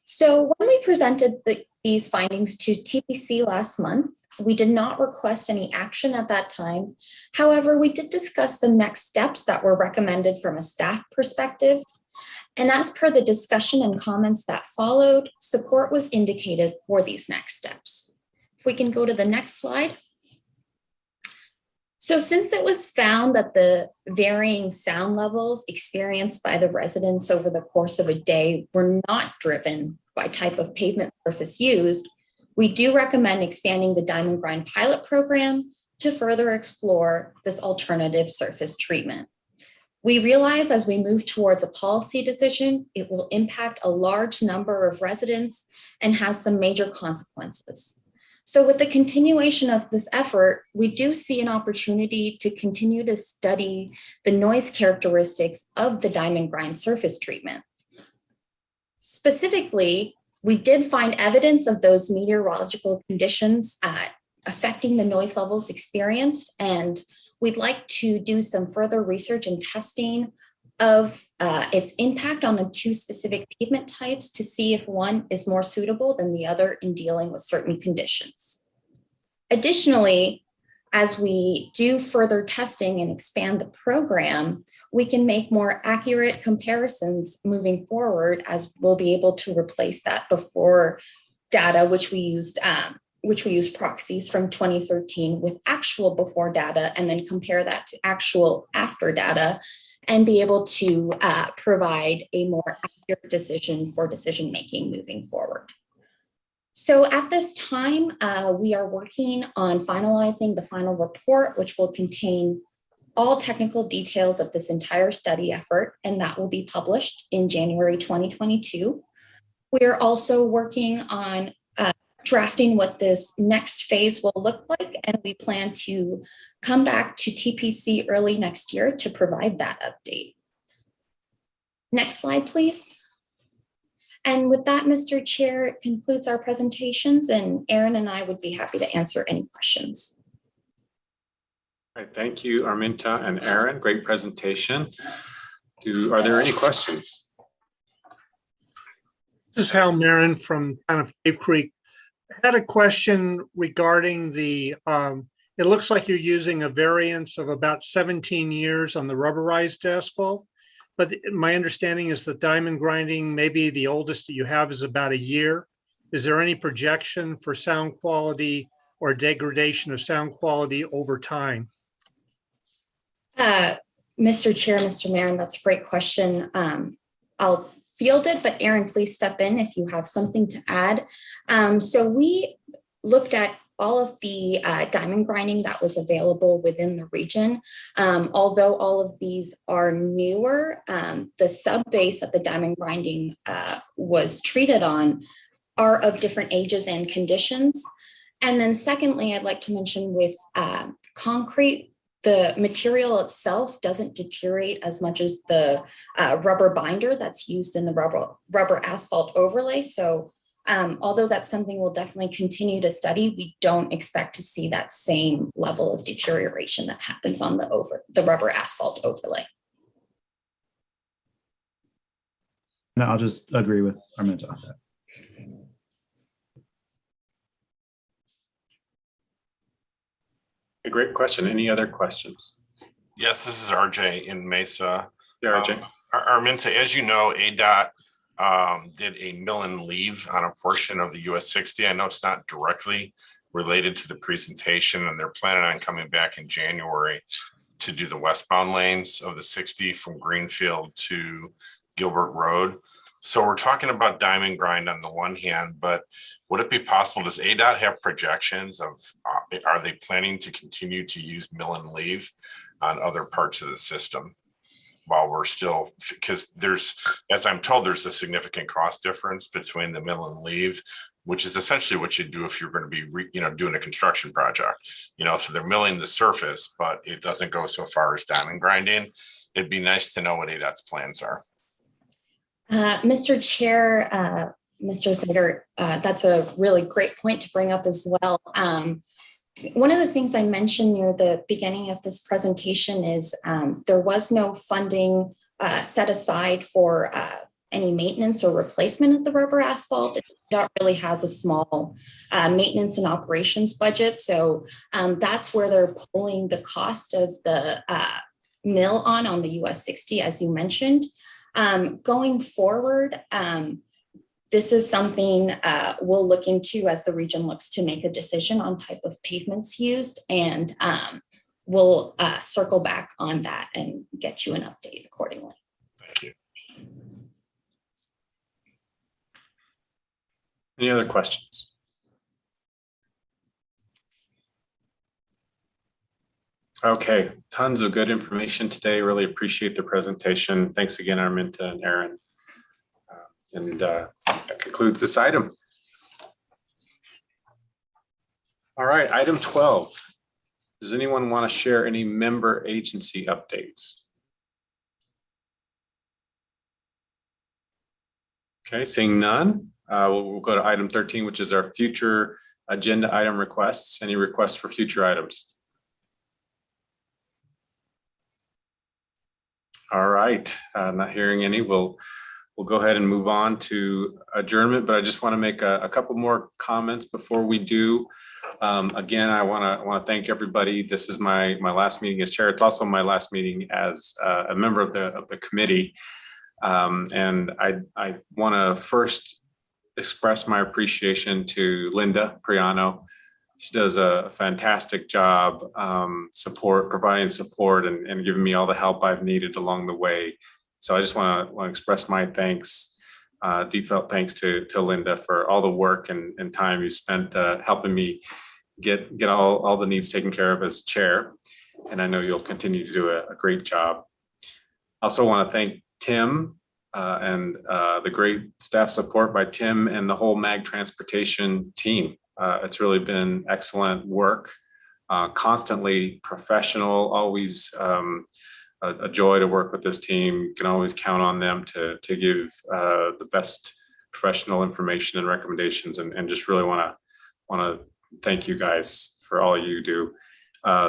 Speaker 17: So when we presented these findings to TPC last month, we did not request any action at that time. However, we did discuss the next steps that were recommended from a staff perspective. And as per the discussion and comments that followed, support was indicated for these next steps. If we can go to the next slide. So since it was found that the varying sound levels experienced by the residents over the course of a day were not driven by type of pavement surface used, we do recommend expanding the diamond grind pilot program to further explore this alternative surface treatment. We realize as we move towards a policy decision, it will impact a large number of residents and has some major consequences. So with the continuation of this effort, we do see an opportunity to continue to study the noise characteristics of the diamond grind surface treatment. Specifically, we did find evidence of those meteorological conditions affecting the noise levels experienced, and we'd like to do some further research and testing of its impact on the two specific pavement types to see if one is more suitable than the other in dealing with certain conditions. Additionally, as we do further testing and expand the program, we can make more accurate comparisons moving forward, as we'll be able to replace that before data, which we used proxies from 2013 with actual before data, and then compare that to actual after data, and be able to provide a more accurate decision for decision making moving forward. So at this time, we are working on finalizing the final report, which will contain all technical details of this entire study effort, and that will be published in January 2022. We are also working on drafting what this next phase will look like, and we plan to come back to TPC early next year to provide that update. Next slide, please. And with that, Mr. Chair, it concludes our presentations, and Aaron and I would be happy to answer any questions.
Speaker 2: All right, thank you, Arminta and Aaron. Great presentation. Are there any questions?
Speaker 19: This is Hal Marin from kind of Cave Creek. I had a question regarding the, it looks like you're using a variance of about 17 years on the rubberized asphalt, but my understanding is that diamond grinding, maybe the oldest that you have is about a year. Is there any projection for sound quality or degradation of sound quality over time?
Speaker 17: Mr. Chair, Mr. Marin, that's a great question. I'll field it, but Aaron, please step in if you have something to add. So we looked at all of the diamond grinding that was available within the region. Although all of these are newer, the sub base that the diamond grinding was treated on are of different ages and conditions. And then secondly, I'd like to mention with concrete, the material itself doesn't deteriorate as much as the rubber binder that's used in the rubber asphalt overlay. So although that's something we'll definitely continue to study, we don't expect to see that same level of deterioration that happens on the rubber asphalt overlay.
Speaker 18: And I'll just agree with Arminta on that.
Speaker 2: A great question. Any other questions?
Speaker 20: Yes, this is RJ in Mesa.
Speaker 2: Yeah, RJ.
Speaker 20: Arminta, as you know, ADOT did a mill and leave on a portion of the US 60. I know it's not directly related to the presentation, and they're planning on coming back in January to do the westbound lanes of the 60 from Greenfield to Gilbert Road. So we're talking about diamond grind on the one hand, but would it be possible, does ADOT have projections of, are they planning to continue to use mill and leave on other parts of the system while we're still, because there's, as I'm told, there's a significant cost difference between the mill and leave, which is essentially what you do if you're going to be, doing a construction project, so they're milling the surface, but it doesn't go so far as diamond grinding. It'd be nice to know what ADOT's plans are.
Speaker 17: Mr. Chair, Mr. Zader, that's a really great point to bring up as well. One of the things I mentioned near the beginning of this presentation is there was no funding set aside for any maintenance or replacement of the rubber asphalt. It really has a small maintenance and operations budget. So that's where they're pulling the cost of the mill on the US 60, as you mentioned. Going forward, this is something we'll look into as the region looks to make a decision on type of pavements used, and we'll circle back on that and get you an update accordingly.
Speaker 20: Thank you.
Speaker 2: Any other questions? Okay, tons of good information today. Really appreciate the presentation. Thanks again, Arminta and Aaron. That concludes this item. All right, item 12. Does anyone want to share any member agency updates? Okay, seeing none, we'll go to item 13, which is our future agenda item requests. Any requests for future items? All right, not hearing any. We'll go ahead and move on to adjournment, but I just want to make a couple more comments before we do. Again, I want to thank everybody. This is my last meeting as chair. It's also my last meeting as a member of the committee. And I want to first express my appreciation to Linda Priano. She does a fantastic job providing support and giving me all the help I've needed along the way. So I just want to express my thanks, deep felt thanks to Linda for all the work and time you spent helping me get all the needs taken care of as chair. And I know you'll continue to do a great job. I also want to thank Tim and the great staff support by Tim and the whole MAG transportation team. It's really been excellent work, constantly professional, always a joy to work with this team. You can always count on them to give the best professional information and recommendations, and just really want to thank you guys for all you do.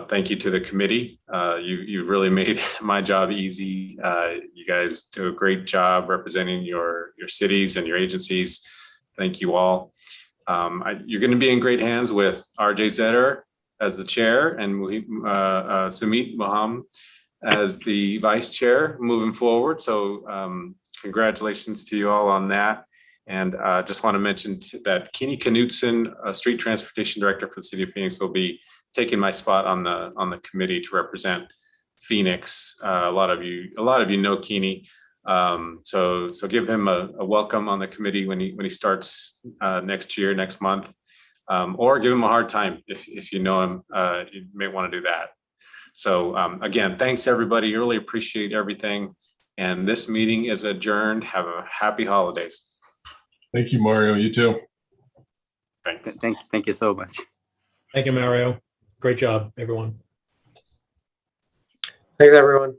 Speaker 2: Thank you to the committee. You really made my job easy. You guys do a great job representing your cities and your agencies. Thank you all. You're going to be in great hands with RJ Zetter as the chair and Sumit Moham as the vice chair moving forward. So congratulations to you all on that. And just want to mention that Kenny Knutson, street transportation director for the city of Phoenix, will be taking my spot on the committee to represent Phoenix. A lot of you know Kenny. So give him a welcome on the committee when he starts next month, or give him a hard time if you know him. You may want to do that. So again, thanks everybody. Really appreciate everything. And this meeting is adjourned. Have a happy holidays.
Speaker 7: Thank you, Mario. You too.
Speaker 2: Thanks.
Speaker 6: Thank you so much.
Speaker 16: Thank you, Mario. Great job, everyone.
Speaker 14: Thanks, everyone.